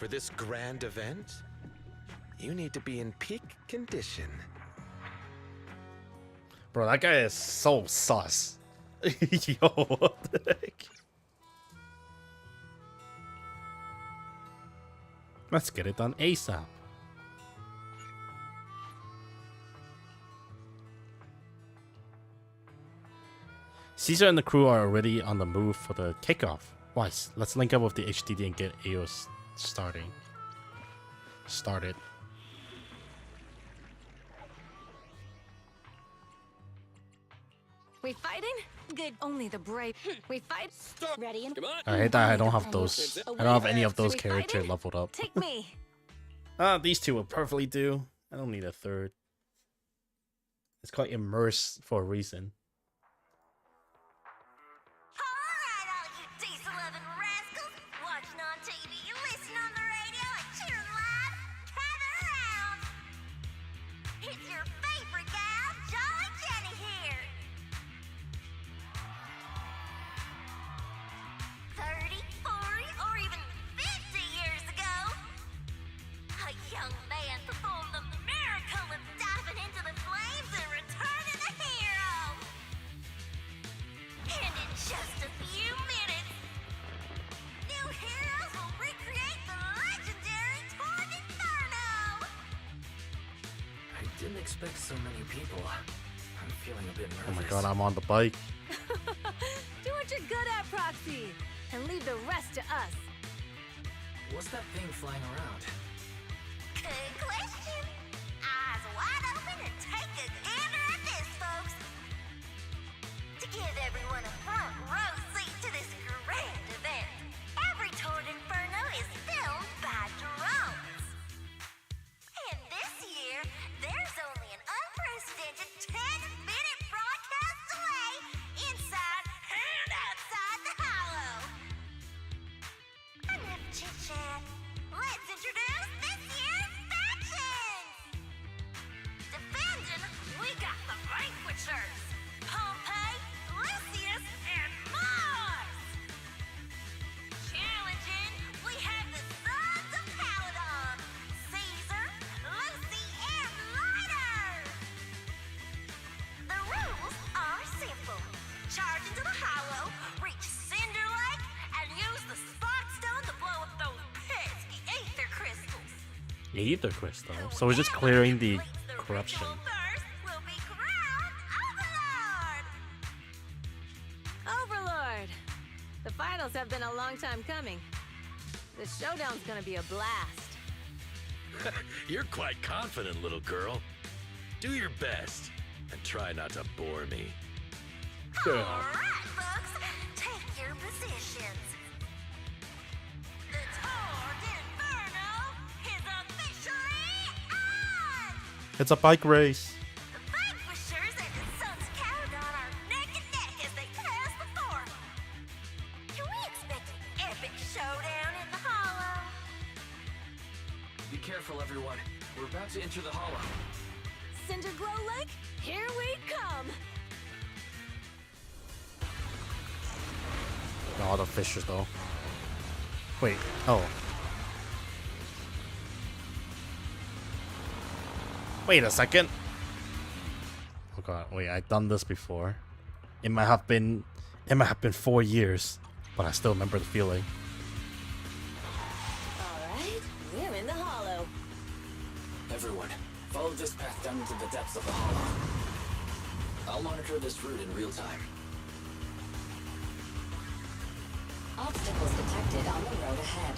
For this grand event, you need to be in peak condition. Bro, that guy is so sus. Yo, what the heck? Let's get it done ASAP. Caesar and the crew are already on the move for the kickoff. Wise, let's link up with the HDD and get AOS started. We fighting? Good. Only the brave. We fight. Stop. Ready and Come on. I hate that I don't have those. I don't have any of those characters leveled up. take me. These two will perfectly do. I don't need a third. It's called Immerse for a reason. Alright, all you diesel-loving rascals, watching on TV, listening on the radio, and cheering live, gather around. It's your favorite gal, Jolly Jenny here. 30, 40, or even 50 years ago, a young man performed the miracle of diving into the flames and returning a hero. And in just a few minutes, new heroes will recreate the legendary Torn Inferno! I didn't expect so many people. I'm feeling a bit nervous. Oh my god, I'm on the bike. Do what you're good at, Proxy, and leave the rest to us. What's that thing flying around? Good question. Eyes wide open and take a gander at this, folks. To give everyone a front row seat to this grand event, every Torn Inferno is filmed by drones. And this year, there's only an unprecedented 10-minute broadcast delay inside and outside the hollow. Enough chit-chat. Let's introduce this year's factions! Defending, we got the Vanquishers, Pompey, Lucius, and Mars! Challenging, we have the Sons of Caledon, Caesar, Lucy, and Lighter! The rules are simple. Charge into the hollow, reach Cinder Lake, and use the Spark Stone to blow up those pesky ether crystals. Aether crystal. So we're just clearing the corruption. First will be crowned Overlord! Overlord! The finals have been a long time coming. The showdown's gonna be a blast. You're quite confident, little girl. Do your best and try not to bore me. Alright, folks, take your positions. The Torn Inferno is officially on! It's a bike race. The Vanquishers and the Sons of Caledon are neck and neck as they pass the fort. Can we expect an epic showdown in the hollow? Be careful, everyone. We're about to enter the hollow. Cinderglow Lake, here we come! All the fishers though. Wait, oh. Wait a second. Oh god, wait, I've done this before. It might have been 4 years, but I still remember the feeling. Alright, we're in the hollow. Everyone, follow this path down into the depths of the hollow. I'll monitor this route in real time. Obstacles detected on the road ahead.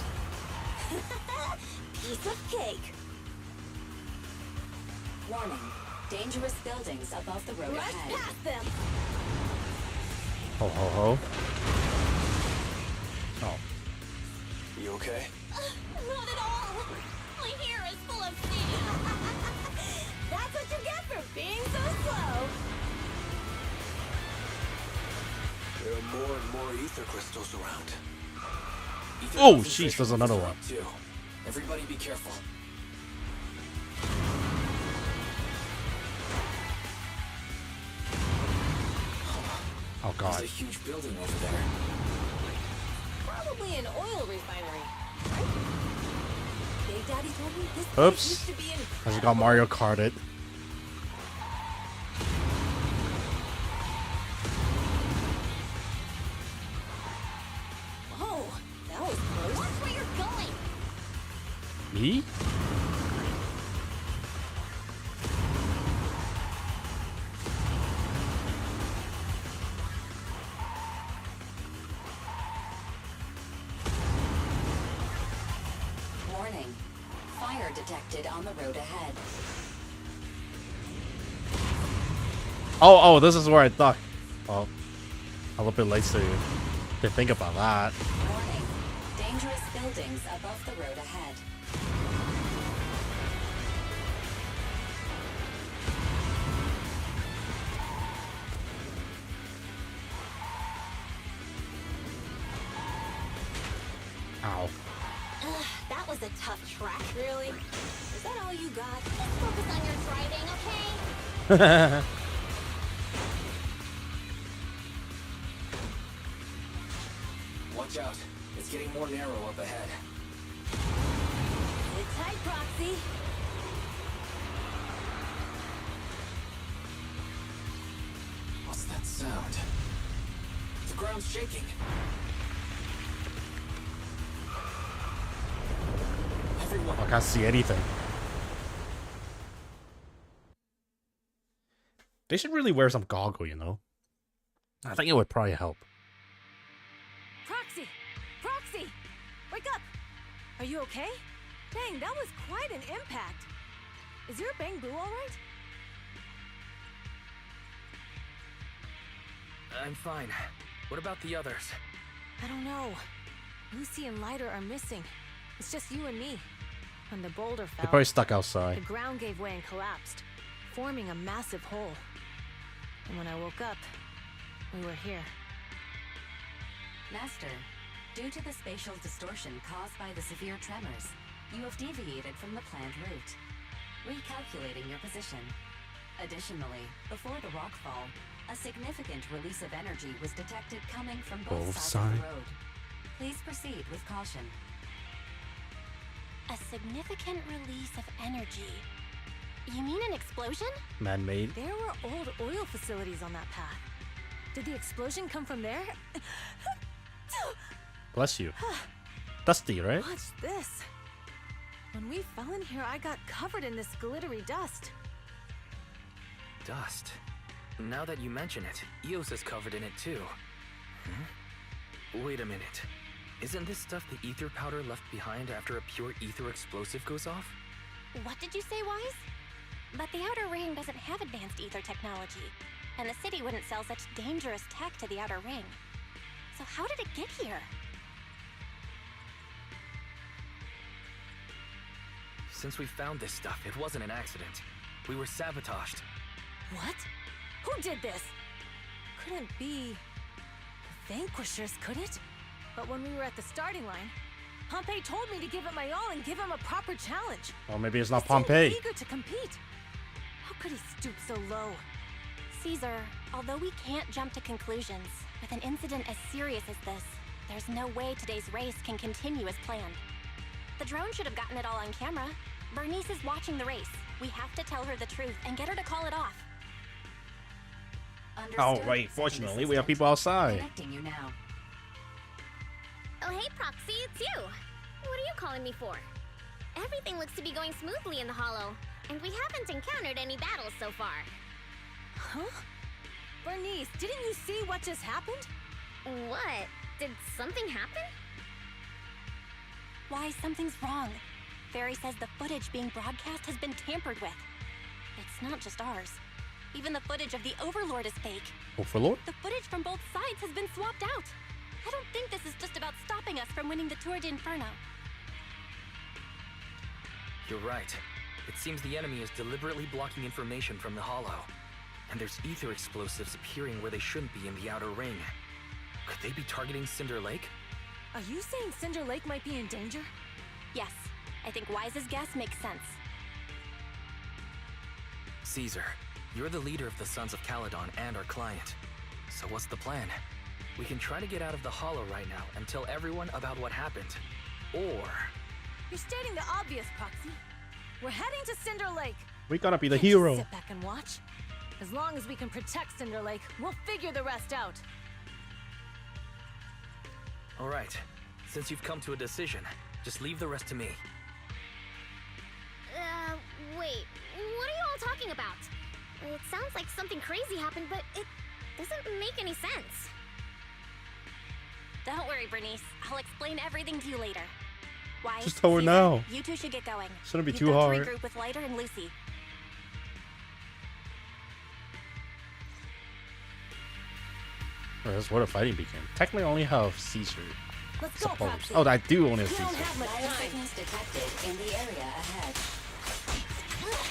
Piece of cake. Warning. Dangerous buildings above the road Rush ahead. past them. Ho ho ho. Oh. You okay? Not at all. My hair is full of steam. That's what you get for being so slow. There are more and more ether crystals around. Ether Oh, concentration jeez, there's another is one. up, too. Everybody be careful. Oh god. There's a huge building over there. Probably an oil refinery, right? Big Daddy told me this place Oops. used to be I just incredible. got Mario Karted. Whoa, that was close. Watch where you're going! Me? Warning. Fire detected on the road ahead. Oh, this is where I thought. Well, a little bit late to think about that. Warning. Dangerous buildings above the road ahead. Ow. Ugh, that was a tough track. Really? Is that all you got? Just focus on your driving, okay? Watch out. It's getting more narrow up ahead. Sit tight, Proxy. What's that sound? The ground's shaking. Everyone, I can't see anything. They should really wear some goggle, you know? I think it would probably help. Proxy! Proxy! Wake up! Are you okay? Dang, that was quite an impact. Is your bang boo alright? I'm fine. What about the others? I don't know. Lucy and Lighter are missing. It's just you and me. When the boulder They fell, probably stuck the outside. ground gave way and collapsed, forming a massive hole. And when I woke up, we were here. Master, due to the spatial distortion caused by the severe tremors, you have deviated from the planned route, recalculating your position. Additionally, before the rockfall, a significant release of energy was detected coming from both sides of the road. Please proceed with caution. A significant release of energy. You mean an explosion? Man-made. There were old oil facilities on that path. Did the explosion come from there? Bless you. Dusty, right? Watch this. When we fell in here, I got covered in this glittery dust. Dust. Now that you mention it, Eos is covered in it too. Wait a minute. Isn't this stuff the ether powder left behind after a pure ether explosive goes off? What did you say, Wise? But the Outer Ring doesn't have advanced ether technology, and the city wouldn't sell such dangerous tech to the Outer Ring. So how did it get here? Since we found this stuff, it wasn't an accident. We were sabotaged. What? Who did this? Couldn't be the Vanquishers, could it? But when we were at the starting line, Pompey told me to give it my all and give him a proper challenge. Or maybe it's not He seemed Pompey. eager to compete. How could he stoop so low? Caesar, although we can't jump to conclusions, with an incident as serious as this, there's no way today's race can continue as planned. The drone should have gotten it all on camera. Bernice is watching the race. We have to tell her the truth and get her to call it off. Oh, right. Fortunately, we have people outside. Connecting you now. Oh, hey, Proxy, it's you. What are you calling me for? Everything looks to be going smoothly in the Hollow, and we haven't encountered any battles so far. Huh? Bernice, didn't you see what just happened? What? Did something happen? Why, something's wrong. Fairy says the footage being broadcast has been tampered with. It's not just ours. Even the footage of the Overlord is fake. Overlord? The footage from both sides has been swapped out. I don't think this is just about stopping us from winning the Tour d'Inferno. You're right. It seems the enemy is deliberately blocking information from the Hollow. And there's ether explosives appearing where they shouldn't be in the Outer Ring. Could they be targeting Cinder Lake? Are you saying Cinder Lake might be in danger? Yes, I think Wise's guess makes sense. Caesar, you're the leader of the Sons of Caledon and our client. So what's the plan? We can try to get out of the Hollow right now and tell everyone about what happened. Or You're stating the obvious, Proxy. We're heading to Cinder Lake. We're gonna be the Can't just hero. sit back and watch. As long as we can protect Cinder Lake, we'll figure the rest out. All right. Since you've come to a decision, just leave the rest to me. Wait. What are you all talking about? It sounds like something crazy happened, but it doesn't make any sense. Don't worry, Bernice. I'll explain everything to you later. Why? Just tell her Caesar, now. You two should get going. Shouldn't be You've too got to hard. regroup with Lighter and Lucy. That's where the fighting began. Technically, I only have Caesar. Let's go, Suppose. Proxy. Oh, I do only have We don't Caesar. have much time. Biosignals detected in the area ahead.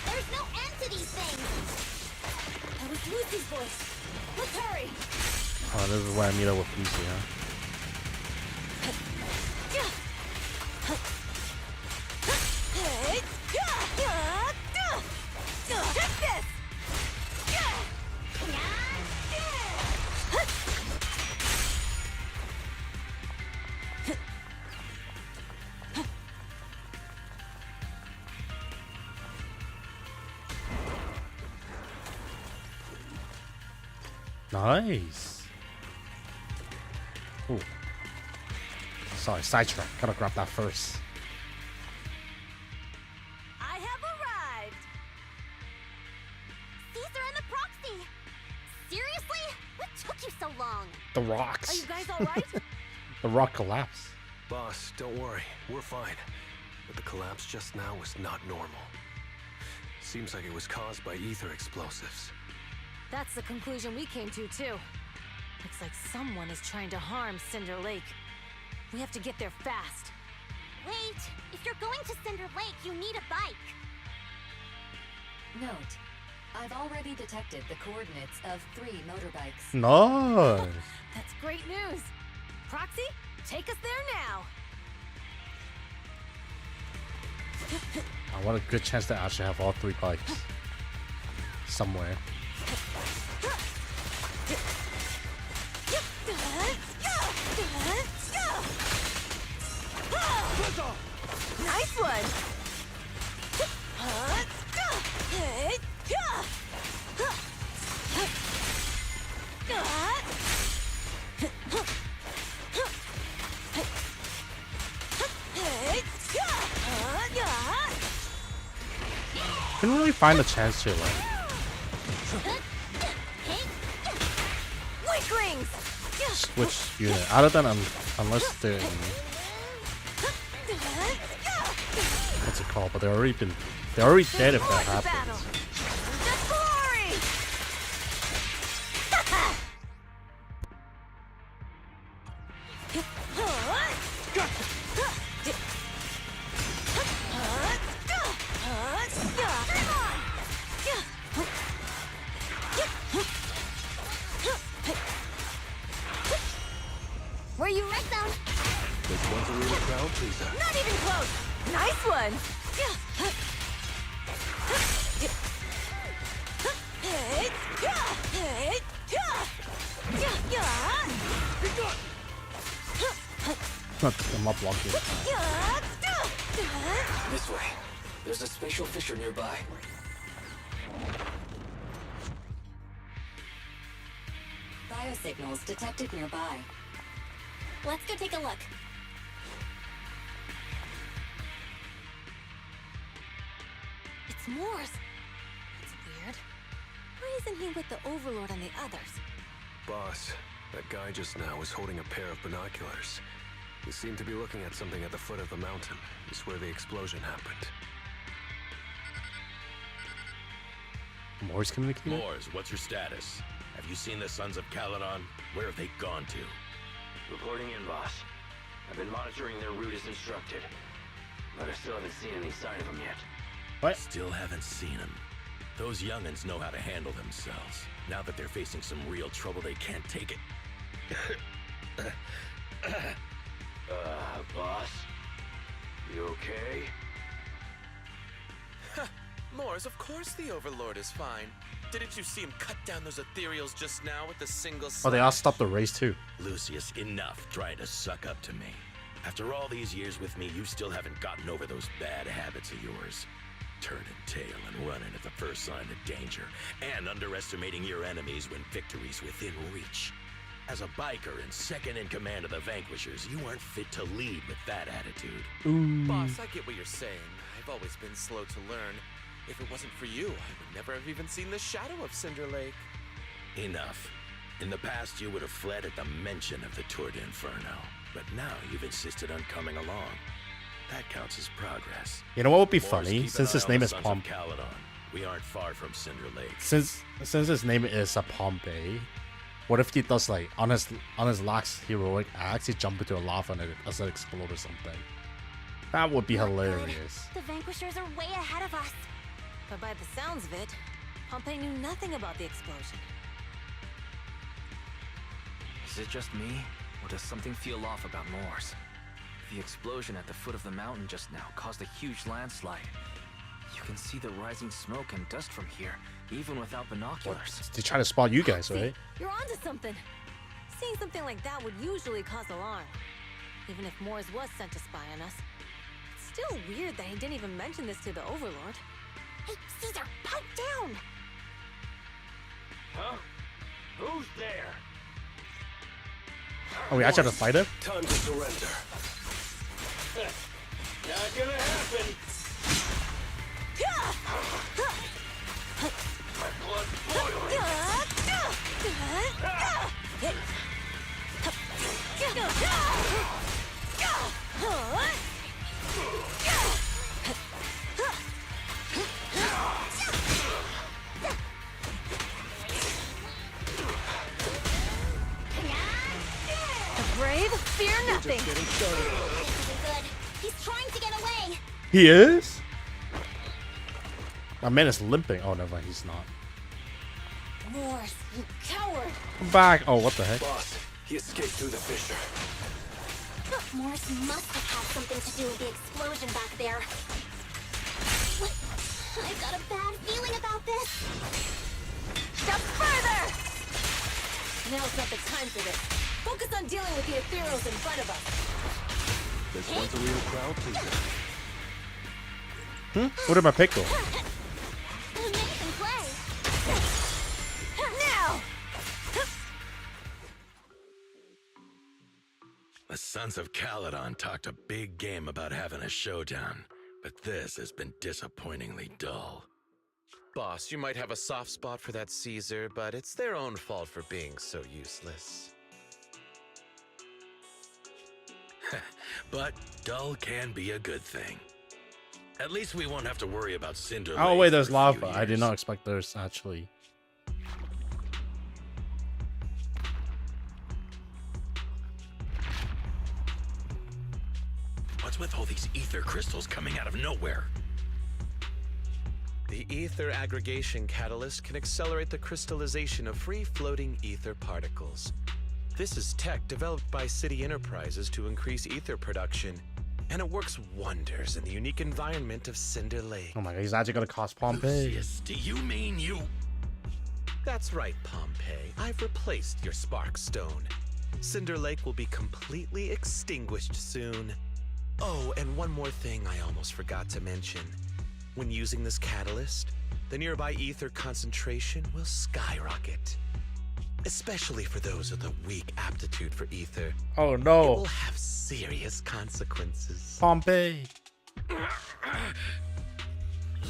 There's no end to these things! That was Lucy's voice. Let's hurry. Oh, this is where I meet up with Lucy, huh? Take this! Nice. Ooh. Sorry, sidetrack. Gotta grab that first. I have arrived. Caesar and the Proxy! Seriously? What took you so long? The rocks. Are you guys all right? The rock collapsed. Boss, don't worry. We're fine. But the collapse just now was not normal. Seems like it was caused by ether explosives. That's the conclusion we came to, too. Looks like someone is trying to harm Cinder Lake. We have to get there fast. Wait! If you're going to Cinder Lake, you need a bike! Note, I've already detected the coordinates of 3 motorbikes. Nice. That's great news. Proxy, take us there now. I want a good chance to actually have all 3 bikes. Somewhere. Nice one. Couldn't really find a chance to like Weaklings. switch unit. Other than unless they're in, what's it called? But they're already dead if that happens. Were you right down? Which one's a real crowd pleaser? Not even close. Nice one. I'm not blocking. This way. There's a spatial fissure nearby. Biosignals detected nearby. Let's go take a look. It's Morse. That's weird. Why isn't he with the Overlord and the others? Boss, that guy just now was holding a pair of binoculars. He seemed to be looking at something at the foot of the mountain. It's where the explosion happened. Morse communicator? Moors, what's your status? Have you seen the Sons of Caledon? Where have they gone to? Reporting in, boss. I've been monitoring their route as instructed, but I still haven't seen any sign of them yet. What? Still haven't seen them. Those young'uns know how to handle themselves. Now that they're facing some real trouble, they can't take it. Boss? You okay? Moors, of course the Overlord is fine. Didn't you see him cut down those ethereals just now with a single Oh, they all stopped the race too. Lucius, enough trying to suck up to me. After all these years with me, you still haven't gotten over those bad habits of yours. Turning tail and running at the first sign of danger, and underestimating your enemies when victory's within reach. As a biker and second in command of the Vanquishers, you aren't fit to lead with that attitude. Boss, I get what you're saying. I've always been slow to learn. If it wasn't for you, I would never have even seen the shadow of Cinder Lake. Enough. In the past, you would have fled at the mention of the Tour d'Inferno. But now you've insisted on coming along. That counts as progress. You know what would be Morris, funny? keep Since an his eye on name the is Sons of Pomp. Caledon. We aren't far from Cinder Lake. Since his name is Pompey, what if he does like on his last heroic acts, he jump into a lava and it doesn't explode or something? That would be hilarious. The Vanquishers are way ahead of us. But by the sounds of it, Pompey knew nothing about the explosion. Is it just me, or does something feel off about Morse? The explosion at the foot of the mountain just now caused a huge landslide. You can see the rising smoke and dust from here, even without binoculars. They try to spot you guys, right? You're onto something. Seeing something like that would usually cause alarm. Even if Morse was sent to spy on us. It's still weird that he didn't even mention this to the Overlord. Hey, Caesar, pipe down! Huh? Who's there? Oh, we actually have to fight him? Time to surrender. Not gonna happen. My blood's boiling. The brave fear nothing. Getting started. Good. He's trying to get away. He is? My man is limping. Oh, never mind, he's not. Morse, you coward! Come back. Oh, what the heck? Boss, he escaped through the fissure. Morse must have had something to do with the explosion back there. What? I've got a bad feeling about this. Step further! Now's not the time for this. Focus on dealing with the Ethereals in front of us. This one's a real crowd pleaser. Where did my pick go? Amazing play. Now! The Sons of Caledon talked a big game about having a showdown, but this has been disappointingly dull. Boss, you might have a soft spot for that Caesar, but it's their own fault for being so useless. But dull can be a good thing. At least we won't have to worry about Cinder Oh, Lake wait, there's for a few lava. I did years. not expect there's actually. What's with all these ether crystals coming out of nowhere? The ether aggregation catalyst can accelerate the crystallization of free-floating ether particles. This is tech developed by City Enterprises to increase ether production, and it works wonders in the unique environment of Cinder Lake. Oh my god, he's actually gonna cost Pompey. Lucius, do you mean you... That's right, Pompey. I've replaced your Spark Stone. Cinder Lake will be completely extinguished soon. Oh, and one more thing I almost forgot to mention. When using this catalyst, the nearby ether concentration will skyrocket. Especially for those with a weak aptitude for ether. Oh It no. will have serious consequences. Pompey.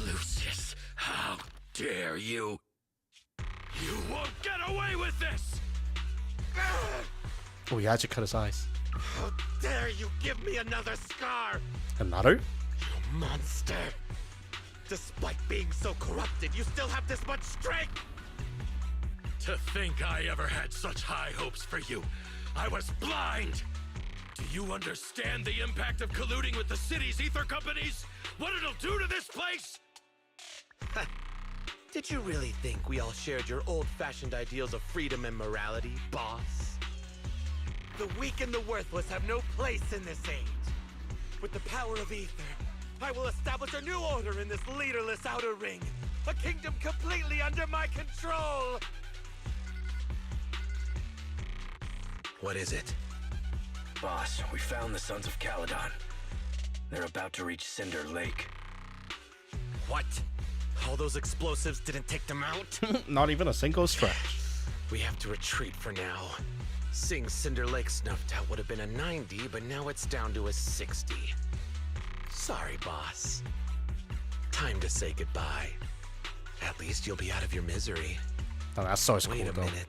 Lucius, how dare you? You won't get away with this! Oh, he actually cut his eyes. How dare you give me another scar, Another? you monster! Despite being so corrupted, you still have this much strength! To think I ever had such high hopes for you. I was blind! Do you understand the impact of colluding with the city's ether companies? What it'll do to this place? Did you really think we all shared your old-fashioned ideals of freedom and morality, boss? The weak and the worthless have no place in this age. With the power of ether, I will establish a new order in this leaderless outer ring. A kingdom completely under my control! What is it? Boss, we found the Sons of Caledon. They're about to reach Cinder Lake. What? All those explosives didn't take them out? Not even a single scratch. We have to retreat for now. Seeing Cinder Lake snuffed out would have been a 90, but now it's down to a 60. Sorry, boss. Time to say goodbye. At least you'll be out of your misery. Oh, that source Wait cool a though. minute.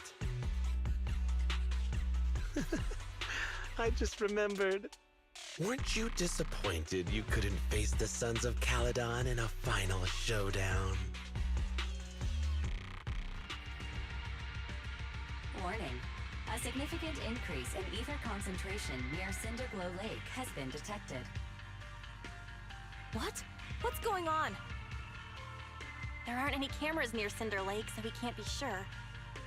I just remembered. Weren't you disappointed you couldn't face the Sons of Caledon in a final showdown? Warning. A significant increase in ether concentration near Cinderglow Lake has been detected. What? What's going on? There aren't any cameras near Cinder Lake, so we can't be sure.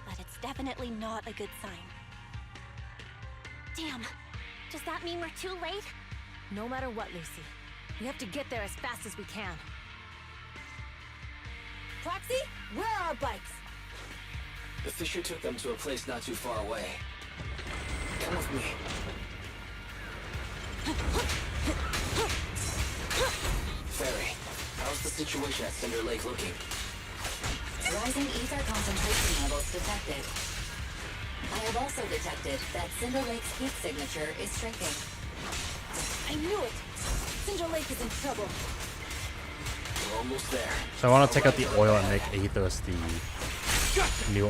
But it's definitely not a good sign. Damn. Does that mean we're too late? No matter what, Lucy. We have to get there as fast as we can. Proxy, where are our bikes? The Fisher took them to a place not too far away. Come with me. Ferry, how's the situation at Cinder Lake looking? Rising ether concentration levels detected. I have also detected that Cinder Lake's heat signature is shrinking. I knew it! Cinder Lake is in trouble. We're almost there. So I want to take out the oil and make Aether as the new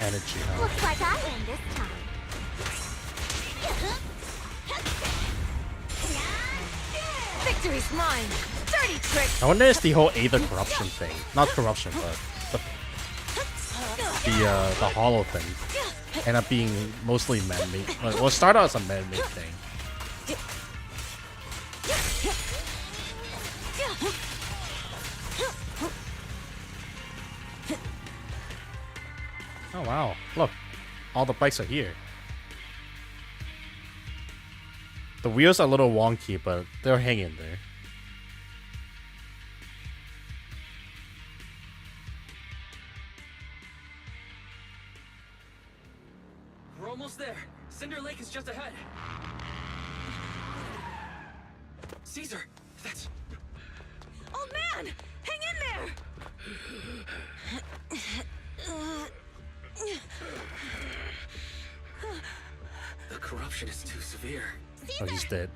energy. Huh? Looks like I win this time. Victory's mine! Dirty trick! I wonder if the whole Aether corruption thing, not corruption, but the hollow thing, end up being mostly man-made. Well, it started out as a man-made thing. Oh wow, look, all the bikes are here. The wheels are a little wonky, but they're hanging there. We're almost there. Cinder Lake is just ahead. Caesar, that's... Old man! Hang in there! The corruption is too severe. Oh, he's dead.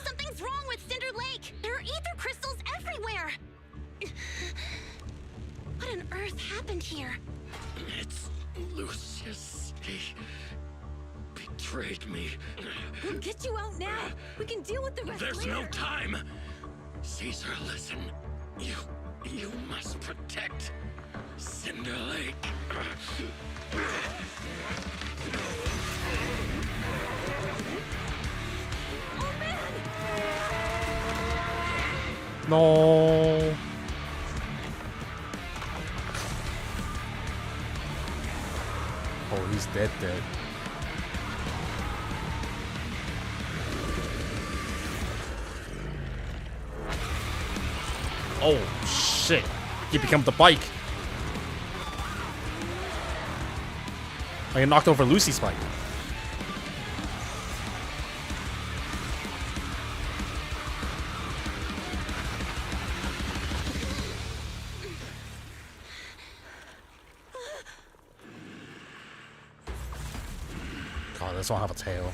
Something's wrong with Cinder Lake! There are ether crystals everywhere! What on earth happened here? It's Lucius. He betrayed me. We'll get you out now! We can deal with the rest There's later. no time. Caesar, listen. You must protect Cinder Lake. No. Oh, he's dead. Oh shit! He became the bike. I knocked over Lucy's bike. God, this one have a tail.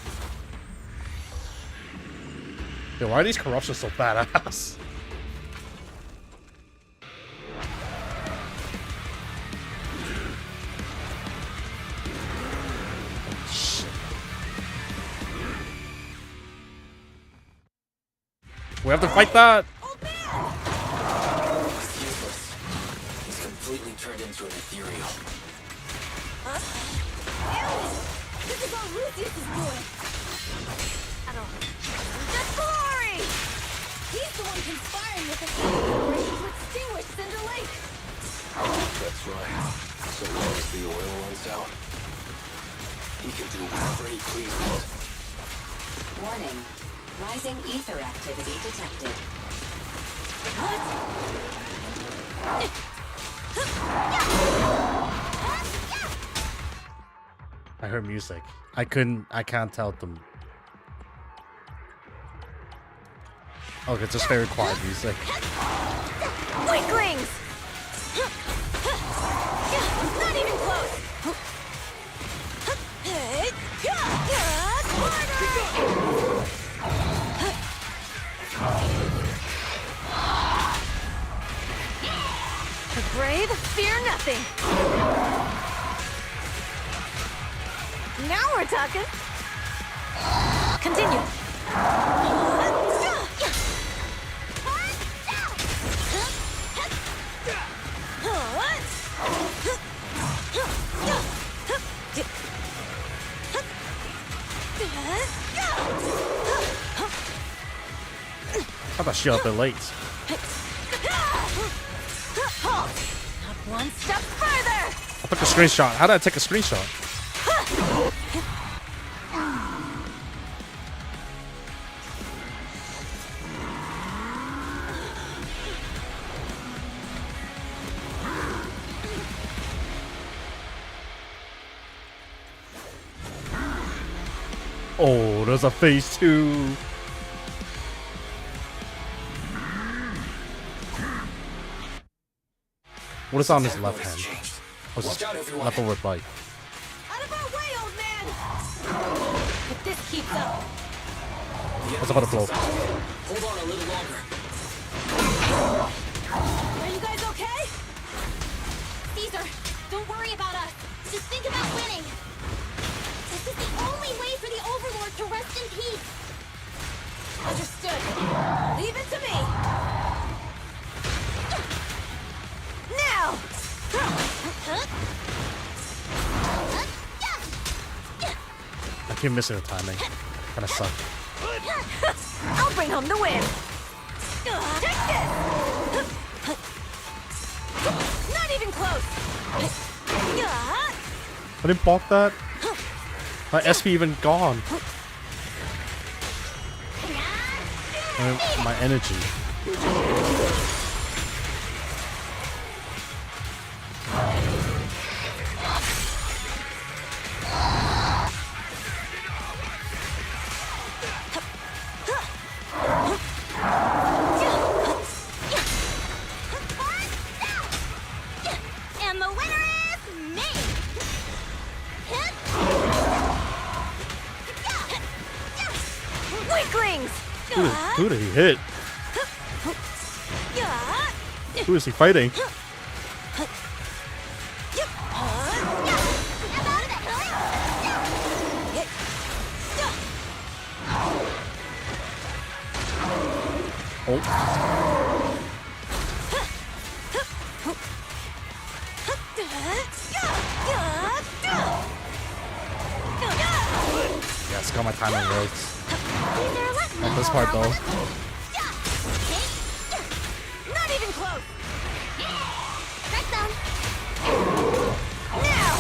Yo, why are these corruptions so badass? We have to fight that! It's useless. He's completely turned into an ethereal. This is all Lucius is doing! Just glory! He's the one conspiring with the Corporation to extinguish Cinder Lake! That's right. So long as the oil runs out, he can do whatever he pleases. Warning. Rising ether activity detected. I heard music. I can't tell them Okay, just very quiet music. Weaklings! Not even close! The brave fear nothing. Now we're talking. Continue. How about she up bit late? Not one step further. I took a screenshot. How did I take a screenshot? Oh, there's a phase 2. What is on his left hand? What's his left over bite? Out of our way, old man! If this keeps up, I was about to blow. Hold on a little longer. are you guys okay? Caesar, don't worry about us. Just think about winning. This is the only way for the Overlord to rest in peace. Understood. Leave it to me. Now! I keep missing the timing. Kinda suck. I'll bring home the win. Take this! Not even close. I didn't block that. My SP even gone. My energy. And the winner is me. Weaklings! Who did he hit? Who is he fighting? Oh. Yes, got my timing right. Not this part though. Not even close. Next down. Now!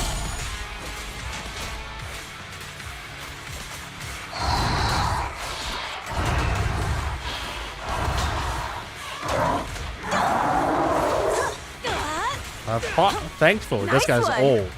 Thankfully, Nice this guy's one. old.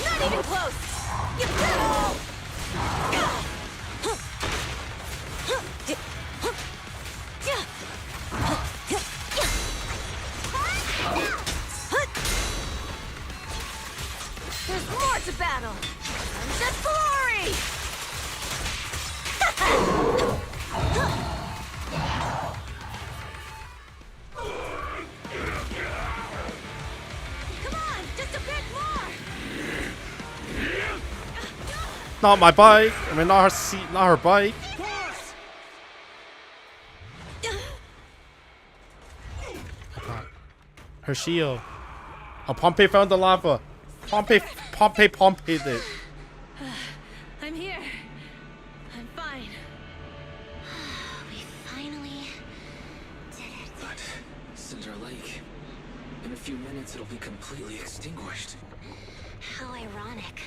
Not even close. You go! There's more to battle. And just glory! Come on, just a bit more! Not my bike. I mean, not her seat, not her bike. Her shield. Oh, Pompey found the lava. Pompey did. I'm here. I'm fine. We finally did it. But Cinder Lake, in a few minutes it'll be completely extinguished. How ironic.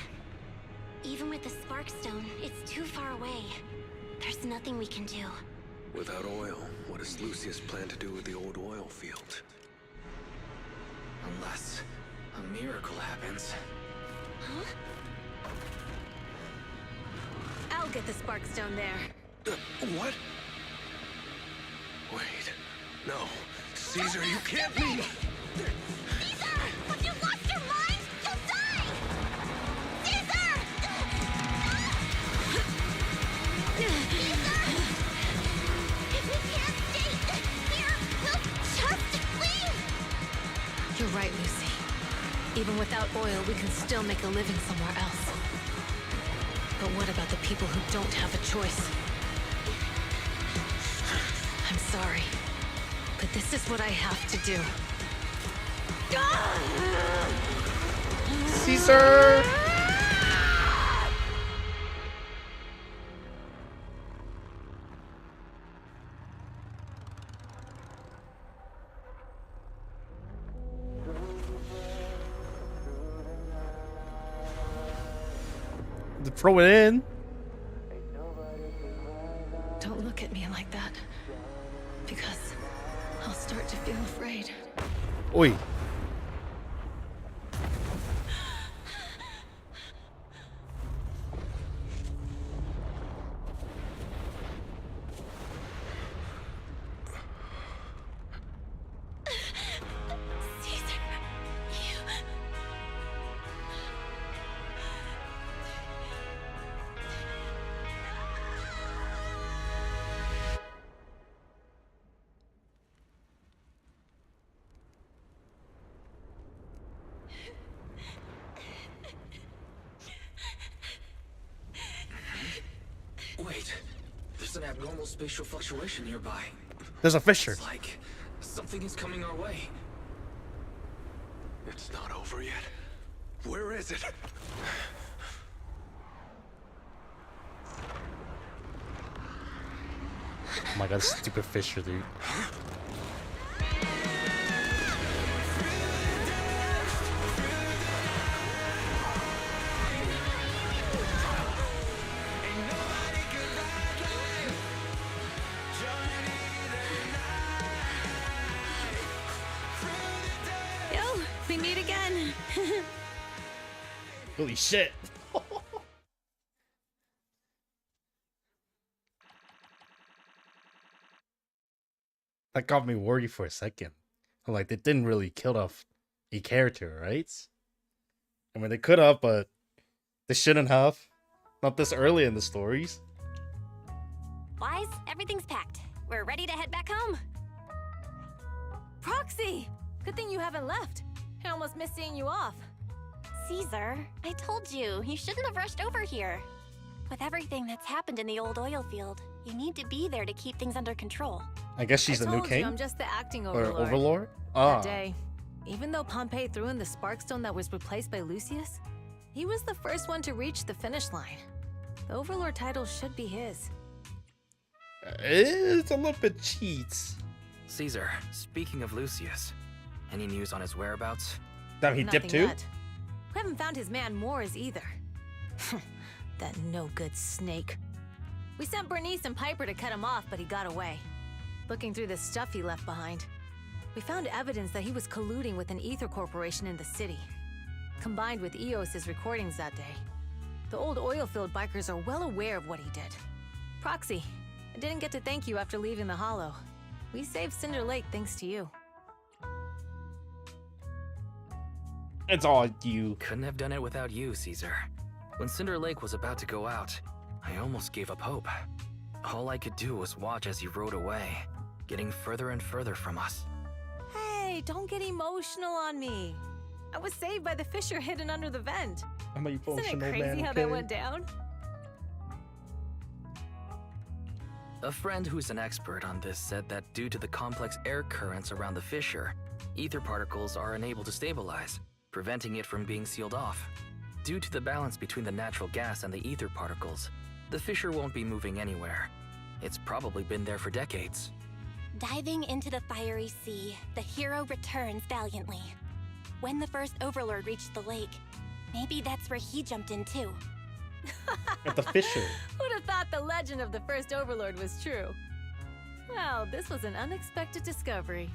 Even with the Spark Stone, it's too far away. There's nothing we can do. Without oil, what does Lucius plan to do with the old oil field? Unless a miracle happens. Huh? I'll get the Sparkstone there. What? Wait. No. Caesar, you can't leave! Caesar! Have you lost your mind? You'll die! Caesar! Caesar! If we can't stay here, we'll just leave! You're right, Lucy. Even without oil, we can still make a living somewhere else. But what about the people who don't have a choice? I'm sorry, but this is what I have to do. Caesar! To throw it in. Don't look at me like that, because I'll start to feel afraid. Oi. Caesar, you... Wait, there's an abnormal spatial fluctuation nearby. There's a fissure. It's like something is coming our way. It's not over yet. Where is it? Oh my god, stupid fissure, dude. Yo, we meet again. Holy shit. That got me worried for a second. I'm like, they didn't really kill off a character, right? I mean, they could have, but they shouldn't have. Not this early in the stories. Wise, everything's packed. We're ready to head back home. Proxy! Good thing you haven't left. I almost missed seeing you off. Caesar, I told you, you shouldn't have rushed over here. With everything that's happened in the old oil field, you need to be there to keep things under control. I guess she's the new told you, king? I'm just the acting Or overlord. overlord? That Ah. day, even though Pompey threw in the Sparkstone that was replaced by Lucius, he was the first one to reach the finish line. The overlord title should be his. It's a little bit cheats. Caesar, speaking of Lucius, any news on his whereabouts? Damn, he dipped Nothing too? yet. We haven't found his man Moores either. That no-good snake. We sent Bernice and Piper to cut him off, but he got away. Looking through the stuff he left behind, we found evidence that he was colluding with an ether corporation in the city. Combined with Eos's recordings that day, the old oilfield bikers are well aware of what he did. Proxy, I didn't get to thank you after leaving the Hollow. We saved Cinder Lake thanks to you. It's all you. Couldn't have done it without you, Caesar. When Cinder Lake was about to go out, I almost gave up hope. All I could do was watch as he rode away, getting further and further from us. Hey, don't get emotional on me. I was saved by the fissure hidden under the vent. I'm an Isn't it emotional crazy man. how Okay? that went down? A friend who's an expert on this said that due to the complex air currents around the fissure, ether particles are unable to stabilize, preventing it from being sealed off. Due to the balance between the natural gas and the ether particles, the fissure won't be moving anywhere. It's probably been there for decades. Diving into the fiery sea, the hero returns valiantly. When the first overlord reached the lake, maybe that's where he jumped in too. At the fissure. Who'd have thought the legend of the first overlord was true? Well, this was an unexpected discovery.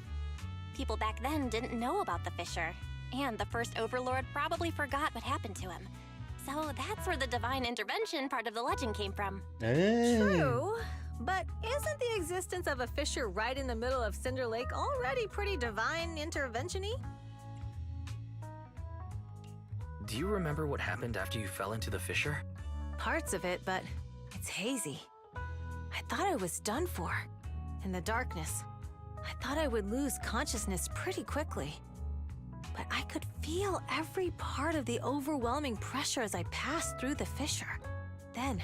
People back then didn't know about the fissure, and the first Overlord probably forgot what happened to him. So that's where the divine intervention part of the legend came from. True, but isn't the existence of a fissure right in the middle of Cinder Lake already pretty divine intervention-y? Do you remember what happened after you fell into the fissure? Parts of it, but it's hazy. I thought I was done for. In the darkness, I thought I would lose consciousness pretty quickly. But I could feel every part of the overwhelming pressure as I passed through the fissure. Then,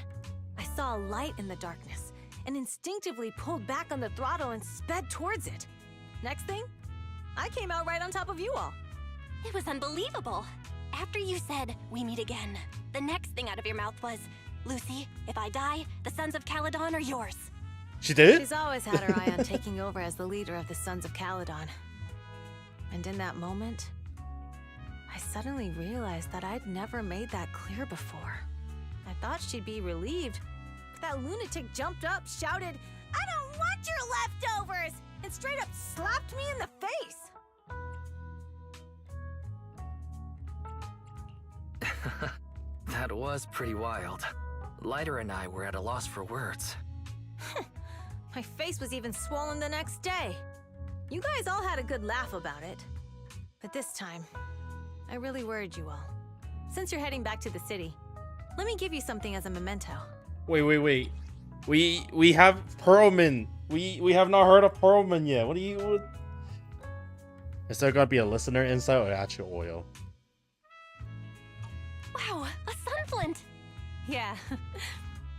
I saw a light in the darkness and instinctively pulled back on the throttle and sped towards it. Next thing, I came out right on top of you all. It was unbelievable. After you said, "We meet again," the next thing out of your mouth was, "Lucy, if I die, the Sons of Caledon are yours." She did? She's always had her eye on taking over as the leader of the Sons of Caledon. And in that moment, I suddenly realized that I'd never made that clear before. I thought she'd be relieved, but that lunatic jumped up, shouted, "I don't want your leftovers!" and straight up slapped me in the face. That was pretty wild. Lighter and I were at a loss for words. My face was even swollen the next day. You guys all had a good laugh about it. But this time, I really worried you all. Since you're heading back to the city, let me give you something as a memento. Wait. We have Pearlman. We have not heard of Pearlman yet. What do you... What? Is there gonna be a listener insight or actual oil? Wow, a sunflint! Yeah,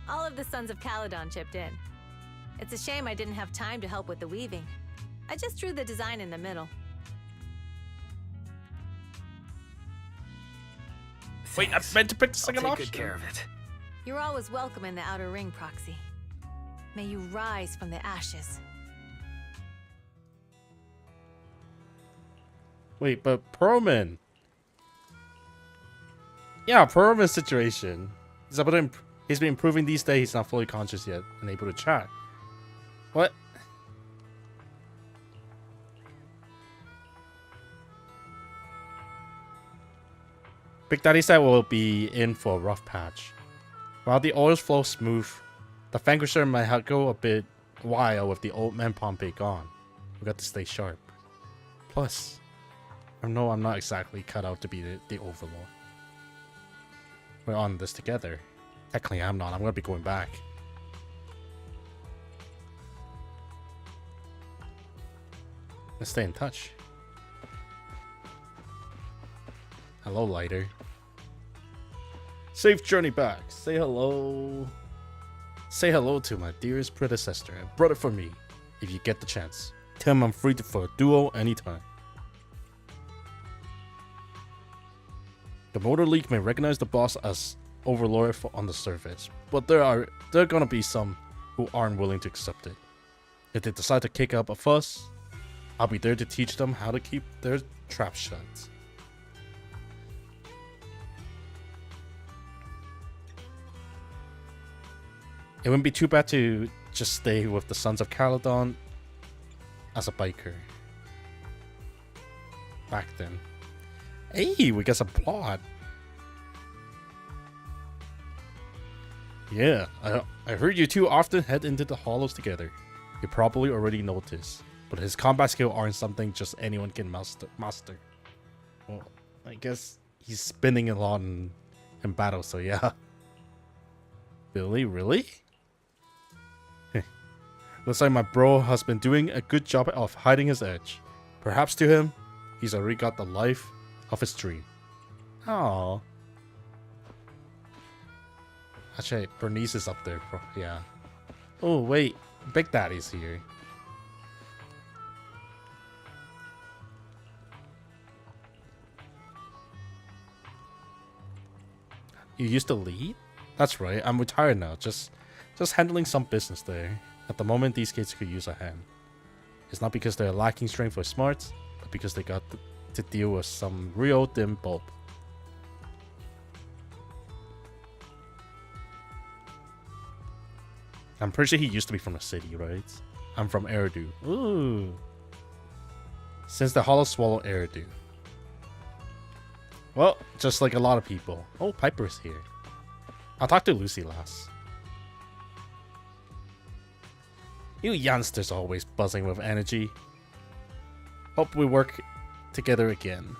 all of the Sons of Caledon chipped in. It's a shame I didn't have time to help with the weaving. I just drew the design in the middle. Wait, I meant to pick the I'll second take option. good care of it. You're always welcome in the Outer Ring, Proxy. May you rise from the ashes. Wait, but Pearlman. Yeah, Pearlman's situation. He's been improving these days. He's not fully conscious yet and able to chat. What? Big Daddy said we'll be in for a rough patch. While the oils flow smooth, the Vanquisher might go a bit wild with the old man Pompey gone. We got to stay sharp. Plus, I know I'm not exactly cut out to be the Overlord. We're on this together. Technically, I'm not. I'm gonna be going back. Let's stay in touch. Hello, Lighter. Safe journey back. Say hello. Say hello to my dearest predecessor and brother for me, if you get the chance. Tell him I'm free for a duo anytime. The Motor League may recognize the boss as Overlord on the surface, but there are gonna be some who aren't willing to accept it. If they decide to kick up a fuss, I'll be there to teach them how to keep their trap shut. It wouldn't be too bad to just stay with the Sons of Caledon as a biker. Back then. Hey, we got some plot. Yeah, I heard you two often head into the hollows together. You probably already noticed, but his combat skill aren't something just anyone can master. Well, I guess he's spinning a lot in battle, so yeah. Billy, really? Looks like my bro has been doing a good job of hiding his edge. Perhaps to him, he's already got the life of his dream. Oh. Actually, Bernice is up there. Yeah. Oh, wait. Big Daddy's here. You used to lead? That's right. I'm retired now. Just handling some business there. At the moment, these kids could use a hand. It's not because they're lacking strength or smarts, but because they got to deal with some real dim bulb. I'm pretty sure he used to be from the city, right? I'm from Eridu. Ooh. Since the Hollow swallow Eridu. Well, just like a lot of people. Oh, Piper's here. I'll talk to Lucy last. You youngsters always buzzing with energy. Hope we work together again.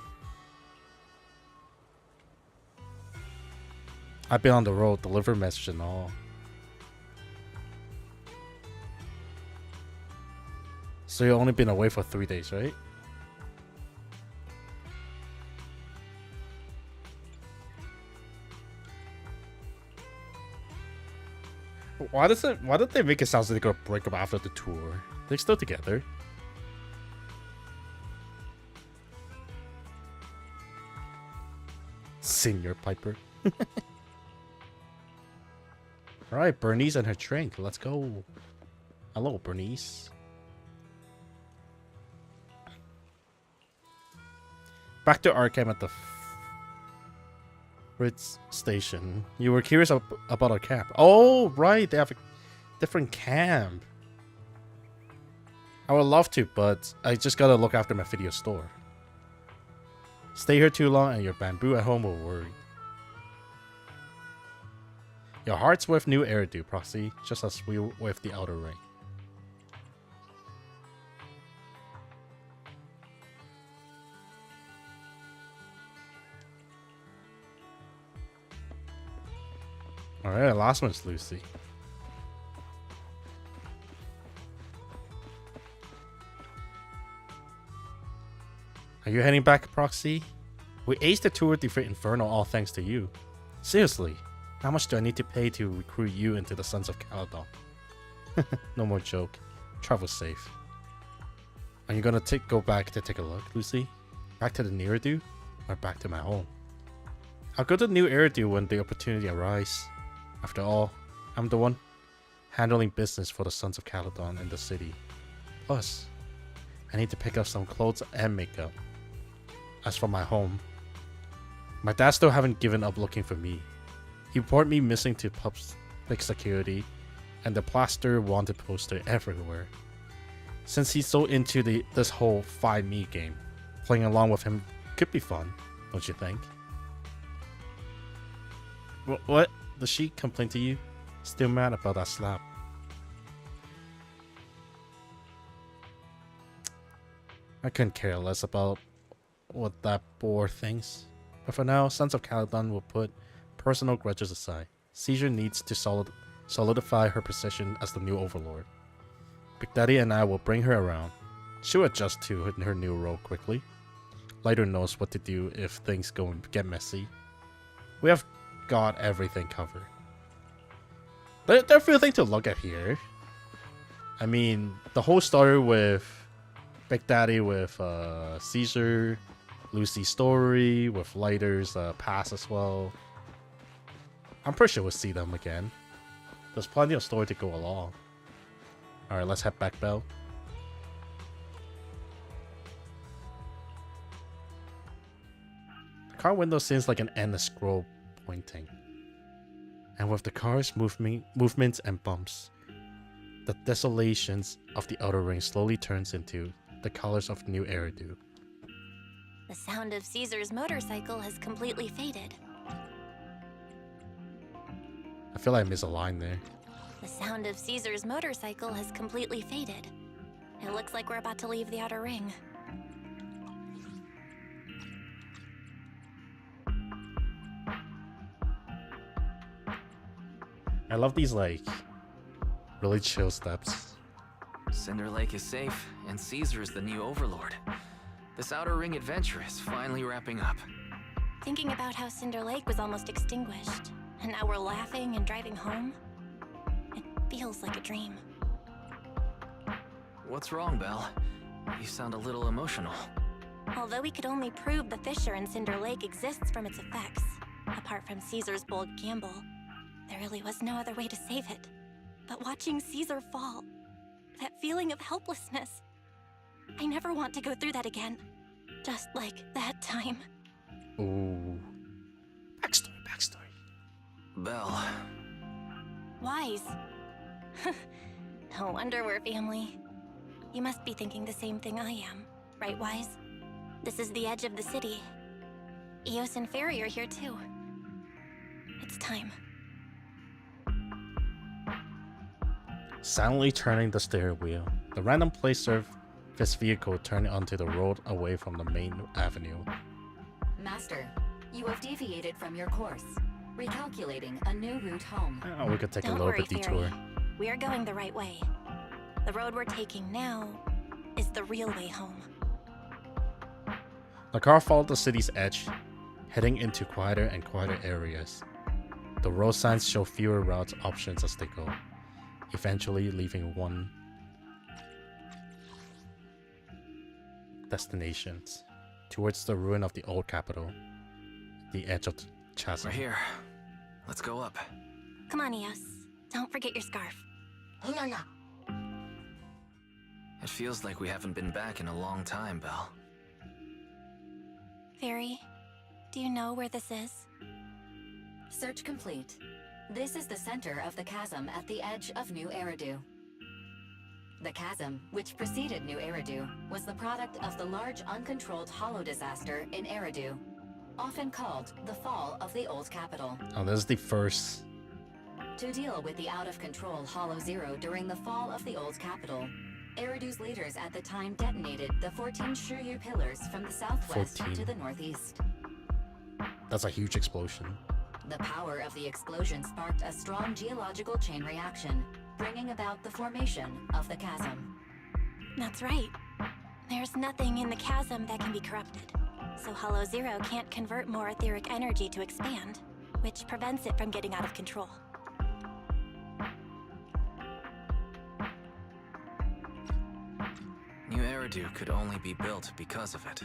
I've been on the road, deliver message and all. So you've only been away for 3 days, right? Why did they make it sound like they're gonna break up after the tour? They're still together. Senior Piper. Alright, Bernice and her drink. Let's go. Hello, Bernice. Back to Arkham at the Fritz station. You were curious about our camp. Oh, right. They have a different camp. I would love to, but I just gotta look after my video store. Stay here too long and your bamboo at home will worry. Your heart's with new Eridu, Proxy, just as we were with the Outer Ring. Alright, last one's Lucy. Are you heading back, Proxy? We aced the tour to Inferno all thanks to you. Seriously, how much do I need to pay to recruit you into the Sons of Caledon? No more joke. Travel safe. Are you gonna go back to take a look, Lucy? Back to the Neredu? Or back to my home? I'll go to New Eridu when the opportunity arises. After all, I'm the one handling business for the Sons of Caledon in the city. Plus, I need to pick up some clothes and makeup. As for my home, my dad still haven't given up looking for me. He reported me missing to public security and the plaster wanted poster everywhere. Since he's so into this whole find me game, playing along with him could be fun, don't you think? What? Does she complain to you? Still mad about that slap? I couldn't care less about what that boar thinks. But for now, Sons of Caledon will put personal grudges aside. Caesar needs to solidify her position as the new overlord. Big Daddy and I will bring her around. She'll adjust to her new role quickly. Lighter knows what to do if things get messy. We have got everything covered. There's a few things to look at here. I mean, the whole story with Big Daddy, with Caesar, Lucy's story, with Lighter's past as well. I'm pretty sure we'll see them again. There's plenty of story to go along. Alright, let's head back, Belle. The car window seems like an endless scroll pointing. And with the car's movements and bumps, the desolations of the Outer Ring slowly turns into the colors of New Eridu. The sound of Caesar's motorcycle has completely faded. I feel like I missed a line there. The sound of Caesar's motorcycle has completely faded. It looks like we're about to leave the Outer Ring. I love these, like, really chill steps. Cinder Lake is safe, and Caesar is the new overlord. This Outer Ring adventure is finally wrapping up. Thinking about how Cinder Lake was almost extinguished, and now we're laughing and driving home, it feels like a dream. What's wrong, Belle? You sound a little emotional. Although we could only prove the fissure in Cinder Lake exists from its effects, apart from Caesar's bold gamble, there really was no other way to save it. But watching Caesar fall, that feeling of helplessness, I never want to go through that again. Just like that time. Ooh. Backstory. Belle. Wise. No wonder we're family. You must be thinking the same thing I am, right, Wise? This is the edge of the city. Eos and Fairy are here too. It's time. Silently turning the steering wheel, the random place surface vehicle turned onto the road away from the main avenue. Master, you have deviated from your course, recalculating a new route home. Oh, we could take Don't a little worry, bit detour. Fairy. We are going the right way. The road we're taking now is the real way home. The car followed the city's edge, heading into quieter and quieter areas. The road signs show fewer route options as they go, eventually leaving one destinations towards the ruin of the old capital, the edge of the chasm. We're here. Let's go up. Come on, Eos. Don't forget your scarf. No. It feels like we haven't been back in a long time, Belle. Fairy, do you know where this is? Search complete. This is the center of the chasm at the edge of New Eridu. The chasm, which preceded New Eridu, was the product of the large uncontrolled hollow disaster in Eridu, often called the fall of the old capital. Oh, this is the first. To deal with the out-of-control Hollow Zero during the fall of the old capital, Eridu's leaders at the time detonated the 14 Shiryu pillars from the southwest 14. to the northeast. That's a huge explosion. The power of the explosion sparked a strong geological chain reaction, bringing about the formation of the chasm. That's right. There's nothing in the chasm that can be corrupted, so Hollow Zero can't convert more etheric energy to expand, which prevents it from getting out of control. New Eridu could only be built because of it.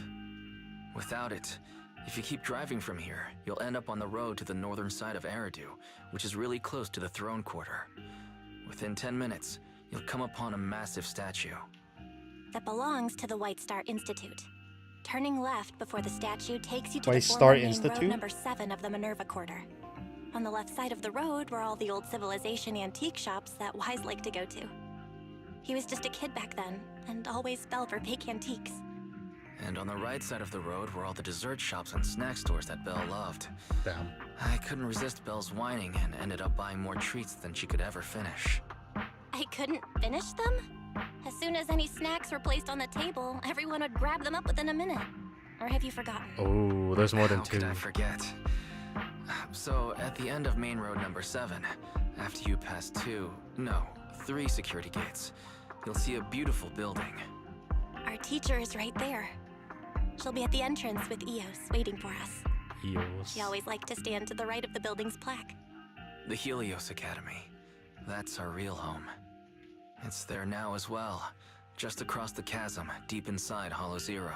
Without it, if you keep driving from here, you'll end up on the road to the northern side of Eridu, which is really close to the throne quarter. Within 10 minutes, you'll come upon a massive statue. That belongs to the White Star Institute. Turning left before the statue takes you to White the Star former main Institute? road number 7 of the Minerva Quarter. On the left side of the road were all the old civilization antique shops that Wise liked to go to. He was just a kid back then, and always fell for fake antiques. And on the right side of the road were all the dessert shops and snack stores that Belle loved. Damn. I couldn't resist Belle's whining and ended up buying more treats than she could ever finish. I couldn't finish them? As soon as any snacks were placed on the table, everyone would grab them up within a minute. Or have you forgotten? Oh, there's more than How two. could I forget? So, at the end of main road number 7, after you pass 3 security gates, you'll see a beautiful building. Our teacher is right there. She'll be at the entrance with Eos, waiting for us. Eos. She always liked to stand to the right of the building's plaque. The Helios Academy. That's our real home. It's there now as well, just across the chasm, deep inside Hollow Zero,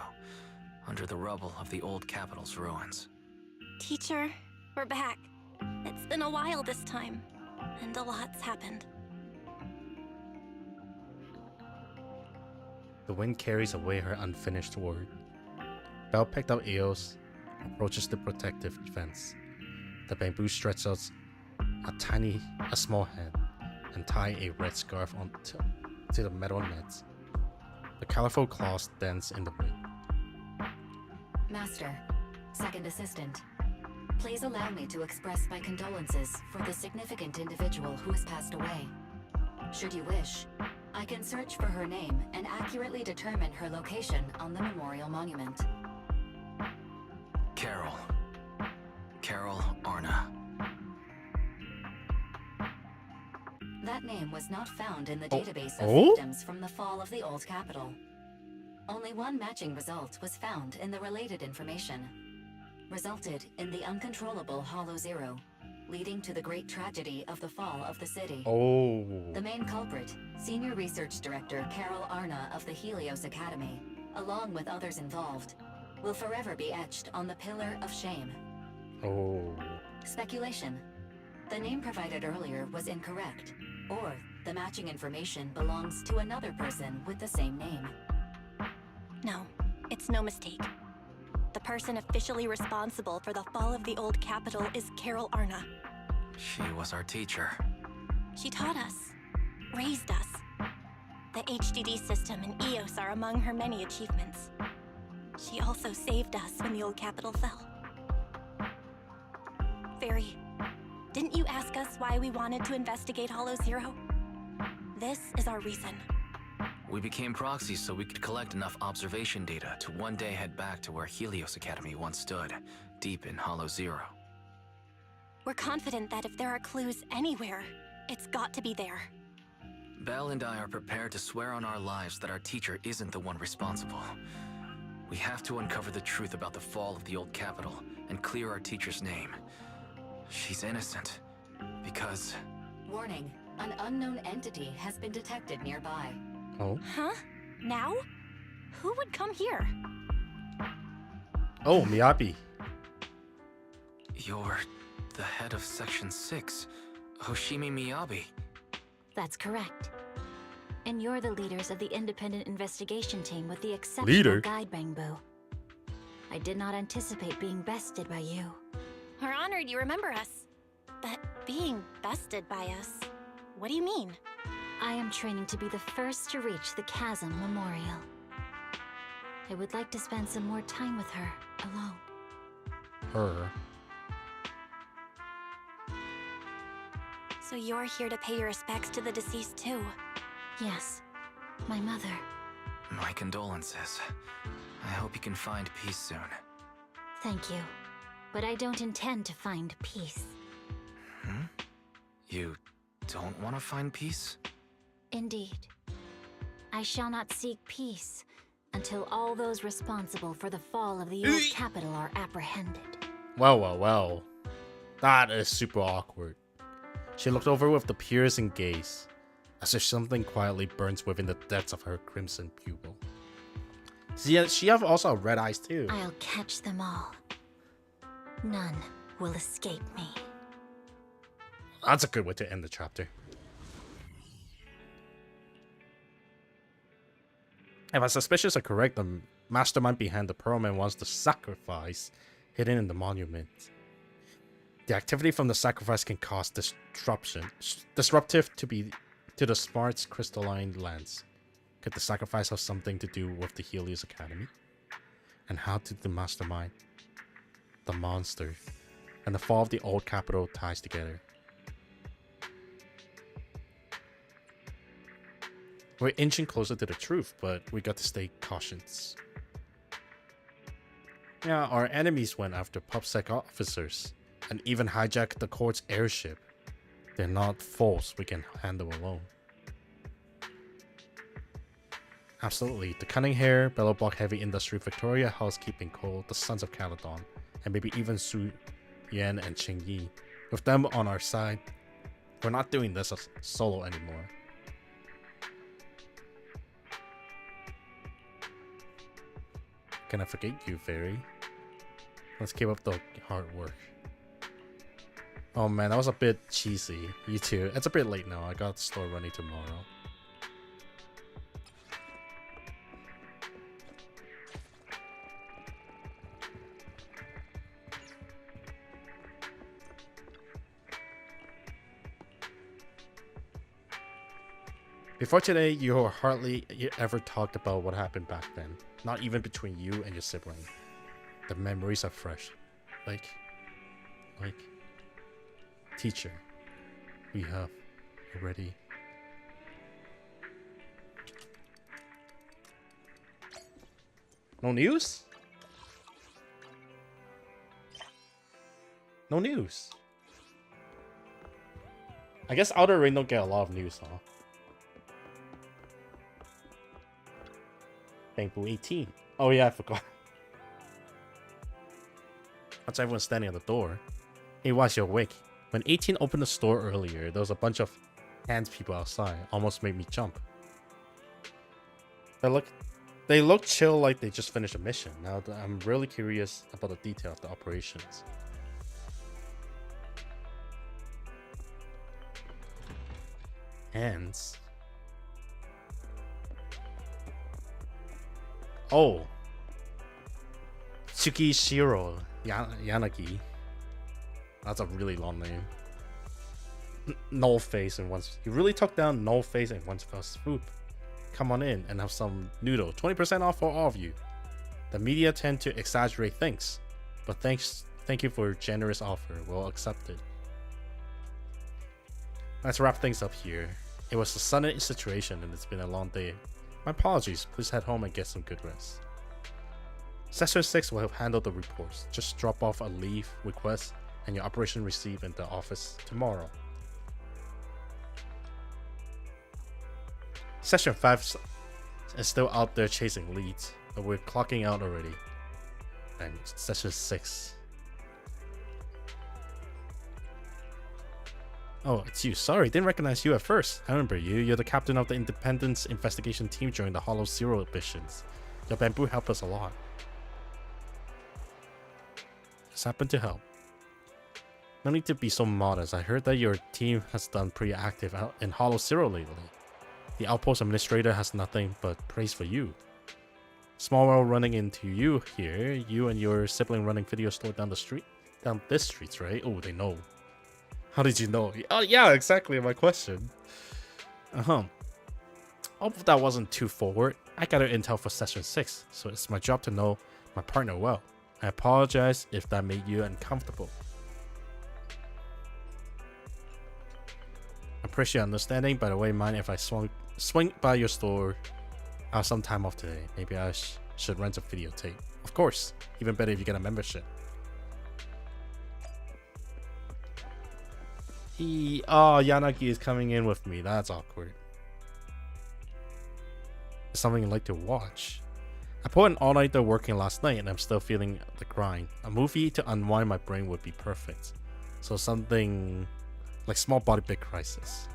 under the rubble of the old capital's ruins. Teacher, we're back. It's been a while this time, and a lot's happened. The wind carries away her unfinished word. Belle picked up Eos, approaches the protective fence. The bamboo stretches out a small hand, and tie a red scarf onto the metal nets. The colorful claws dance in the wind. Master, second assistant, please allow me to express my condolences for the significant individual who has passed away. Should you wish, I can search for her name and accurately determine her location on the memorial monument. Carol Arna. That name was not found in the database of Oh? victims from the fall of the old capital. Only one matching result was found in the related information. Resulted in the uncontrollable Hollow Zero, leading to the great tragedy of the fall of the city. Oh. The main culprit, Senior Research Director Carol Arna of the Helios Academy, along with others involved, will forever be etched on the Pillar of Shame. Oh. Speculation. The name provided earlier was incorrect, or the matching information belongs to another person with the same name. No, it's no mistake. The person officially responsible for the fall of the old capital is Carol Arna. She was our teacher. She taught us, raised us. the HDD system and EOS are among her many achievements. She also saved us when the old capital fell. Fairy, didn't you ask us why we wanted to investigate Hollow Zero? This is our reason. We became proxies so we could collect enough observation data to one day head back to where Helios Academy once stood, deep in Hollow Zero. We're confident that if there are clues anywhere, it's got to be there. Belle and I are prepared to swear on our lives that our teacher isn't the one responsible. We have to uncover the truth about the fall of the old capital and clear our teacher's name. She's innocent, because... Warning, an unknown entity has been detected nearby. Oh. Huh? Now? Who would come here? Oh, Miyabi. You're the head of Section 6, Hoshimi Miyabi. That's correct. And you're the leaders of the independent investigation team with the exceptional Leader? guide, Bangbu. I did not anticipate being bested by you. We're honored you remember us. But being bested by us, what do you mean? I am training to be the first to reach the Chasm Memorial. I would like to spend some more time with her, alone. Her. So you're here to pay your respects to the deceased too? Yes, my mother. My condolences. I hope you can find peace soon. Thank you. But I don't intend to find peace. Hmm? You don't want to find peace? Indeed. I shall not seek peace until all those responsible for the fall of the old capital are apprehended. Well. That is super awkward. She looked over with the piercing gaze, as if something quietly burns within the depths of her crimson pupil. She have also red eyes too. I'll catch them all. None will escape me. That's a good way to end the chapter. If my suspicions are correct, the mastermind behind the Pearl Man wants the sacrifice hidden in the monument. The activity from the sacrifice can cause disruptive to the Smart's crystalline lens. Could the sacrifice have something to do with the Helios Academy? And how did the mastermind, the monster, and the fall of the old capital ties together? We're inching closer to the truth, but we got to stay cautious. Yeah, our enemies went after PubSec officers and even hijacked the court's airship. They're not foes we can handle alone. Absolutely, the Cunning Hair, Bellowblock Heavy Industry, Victoria Housekeeping Co., the Sons of Caledon, and maybe even Su Yan and Qing Yi. With them on our side, we're not doing this as solo anymore. Can I forget you, Fairy? Let's keep up the hard work. Oh man, that was a bit cheesy. You too. It's a bit late now. I got the store running tomorrow. Before today, you hardly ever talked about what happened back then. Not even between you and your sibling. The memories are fresh. Like... Teacher, we have already... No news? No news. I guess Outer Ring don't get a lot of news, huh? Bangbu 18. Oh yeah, I forgot. That's everyone standing at the door. Hey, watch your awake. When 18 opened the store earlier, there was a bunch of hands people outside. Almost made me jump. They look chill, like they just finished a mission. Now I'm really curious about the detail of the operations. Hands. Oh. Tsukishiro Yanagi. That's a really long name. Null face in one. He really took down Null face in one fell swoop. come on in and have some noodle. 20% off for all of you. The media tend to exaggerate things, but thank you for your generous offer. Well accepted. Let's wrap things up here. It was a sudden situation and it's been a long day. My apologies. Please head home and get some good rest. Section 6 will handle the reports. Just drop off a leave request and your operation received in the office tomorrow. Section 5 is still out there chasing leads, but we're clocking out already. And Section 6. Oh, it's you. Sorry, didn't recognize you at first. I remember you. You're the captain of the Independence investigation team during the Hollow Zero missions. Your bamboo helped us a lot. Just happened to help. No need to be so modest. I heard that your team has done pretty active out in Hollow Zero lately. The outpost administrator has nothing but praise for you. Small world running into you here. You and your sibling running video store down the street. Down this street, right? Oh, they know. How did you know? Oh, yeah, exactly my question. Hope that wasn't too forward. I gathered intel for Session 6, so it's my job to know my partner well. I apologize if that made you uncomfortable. I appreciate understanding. By the way, mind if I swing by your store? I have some time off today. Maybe I should rent a videotape. Of course, even better if you get a membership. Yanagi is coming in with me. That's awkward. Something you'd like to watch. I put an all-nighter working last night and I'm still feeling the grind. A movie to unwind my brain would be perfect. So something like Small Body Big Crisis.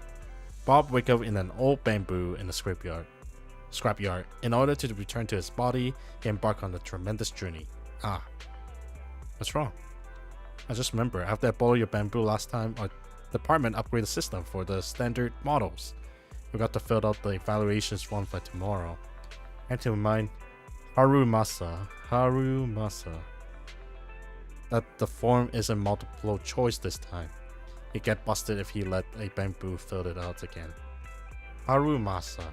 Bob wakes up in an old bamboo in the scrapyard. In order to return to his body, he embarked on a tremendous journey. What's wrong? I just remember, after I borrowed your bamboo last time, our department upgraded the system for the standard models. We got to fill out the evaluations form by tomorrow. And to remind Harumasa that the form isn't multiple choice this time. He'd get busted if he let a bamboo fill it out again. Harumasa.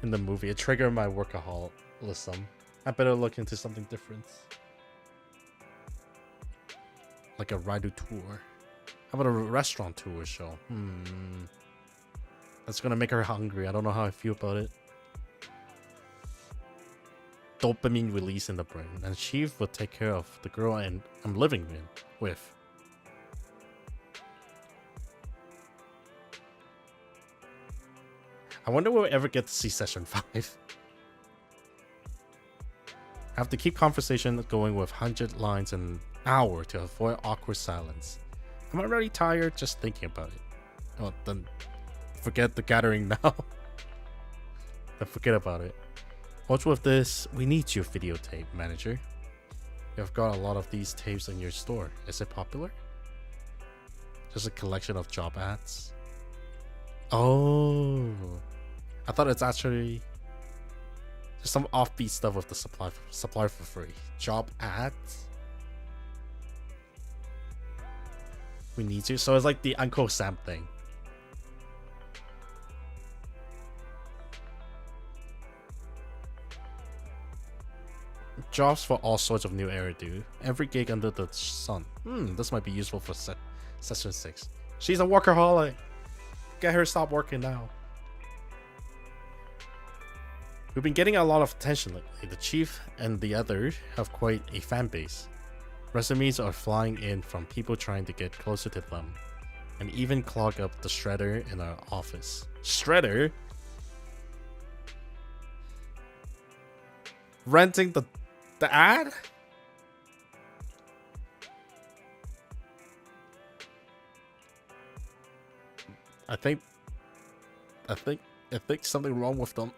In the movie, it triggered my workaholism. I better look into something different. Like a Raidu tour. How about a restaurant tour show? That's gonna make her hungry. I don't know how I feel about it. Dopamine release in the brain. And Chief will take care of the girl I'm living with. I wonder will we ever get to see Session 5. I have to keep conversation going with 100 lines an hour to avoid awkward silence. I'm already tired just thinking about it. Oh, then forget the gathering now. Then forget about it. What's with this? We need your videotape, manager. You've got a lot of these tapes in your store. Is it popular? Just a collection of job ads? Oh, I thought it's actually just some offbeat stuff with the supply for free. Job ads? We need to. So it's like the Uncle Sam thing. Jobs for all sorts of new area, dude. Every gig under the sun. This might be useful for Session 6. She's a workaholic. Get her to stop working now. We've been getting a lot of attention lately. The chief and the others have quite a fan base. Resumes are flying in from people trying to get closer to them, and even clog up the shredder in our office. Shredder? Renting the ad? I think something wrong with them.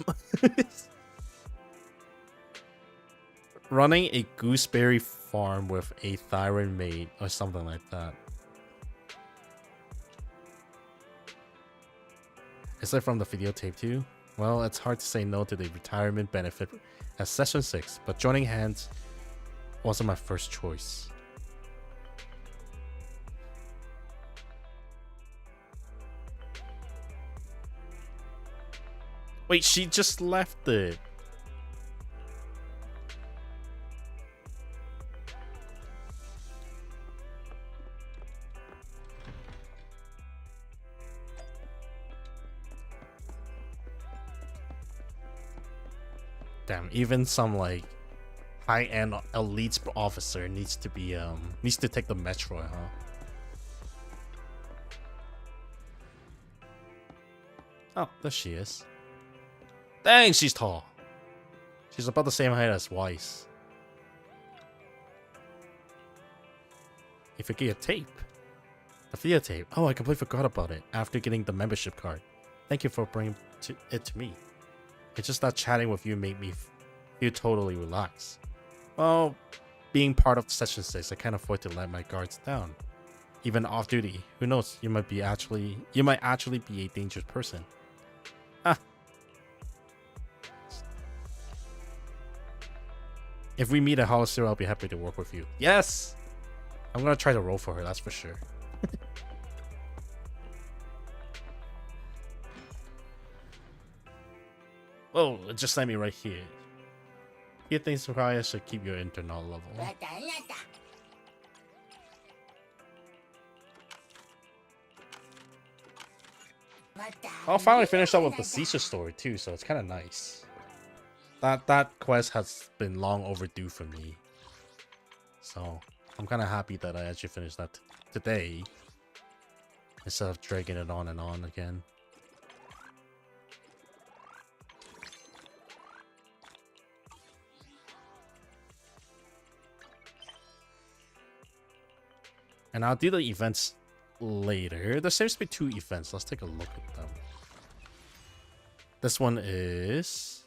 Running a gooseberry farm with a thyroid maid or something like that. Is it from the videotape too? Well, it's hard to say no to the retirement benefit at Session 6, but joining hands wasn't my first choice. Wait, she just left it. Damn, even some like high-end elite officer needs to be needs to take the metro, huh? Oh, there she is. Dang, she's tall. She's about the same height as Weiss. If you get a tape. A videotape. Oh, I completely forgot about it after getting the membership card. Thank you for bringing it to me. It's just that chatting with you made me feel totally relaxed. Well, being part of Session 6, I can't afford to let my guards down. Even off duty, who knows, you might actually be a dangerous person. Ah. If we meet at Hollow Zero, I'll be happy to work with you. Yes! I'm gonna try to roll for her, that's for sure. Whoa, it just sent me right here. Here things require should keep your internal level. I'll finally finish up with the Caesar story too, so it's kind of nice. That quest has been long overdue for me, so I'm kind of happy that I actually finished that today instead of dragging it on and on again. And I'll do the events later. There seems to be 2 events. Let's take a look at them. This one is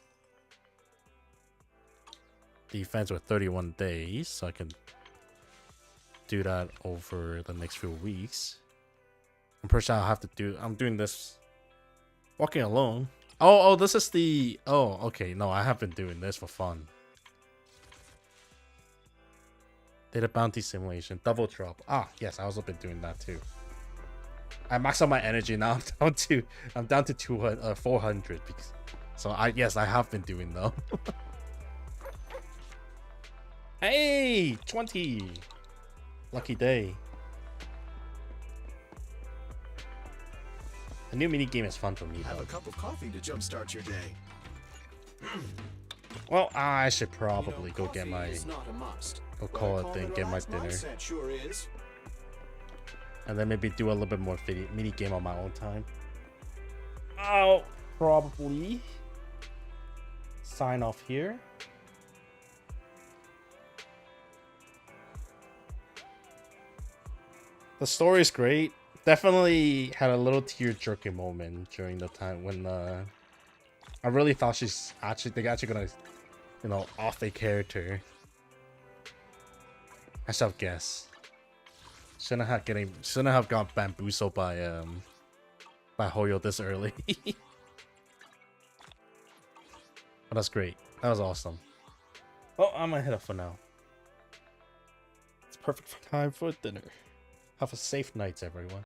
the events with 31 days, so I can do that over the next few weeks. I'm pretty sure I'll have to do. I'm doing this walking alone. Oh, this is the. Oh, okay. No, I have been doing this for fun. Data bounty simulation, double drop. Ah, yes, I also been doing that too. I maxed out my energy now. I'm down to 200, 400. Because, so I have been doing them. Hey, 20. Lucky day. The new mini game is fun for me. Have a cup of coffee to jumpstart your day. Well, I should probably go get my. Go call it and get my dinner. Sure is. And then maybe do a little bit more mini game on my own time. I'll probably sign off here. The story is great. Definitely had a little tear-jerking moment during the time when I really thought they're actually gonna, you know, off a character. I shall guess. Shouldn't have got bamboozled by Hoyo this early. But that's great. That was awesome. Oh, I'm gonna head up for now. It's perfect time for dinner. Have a safe night, everyone.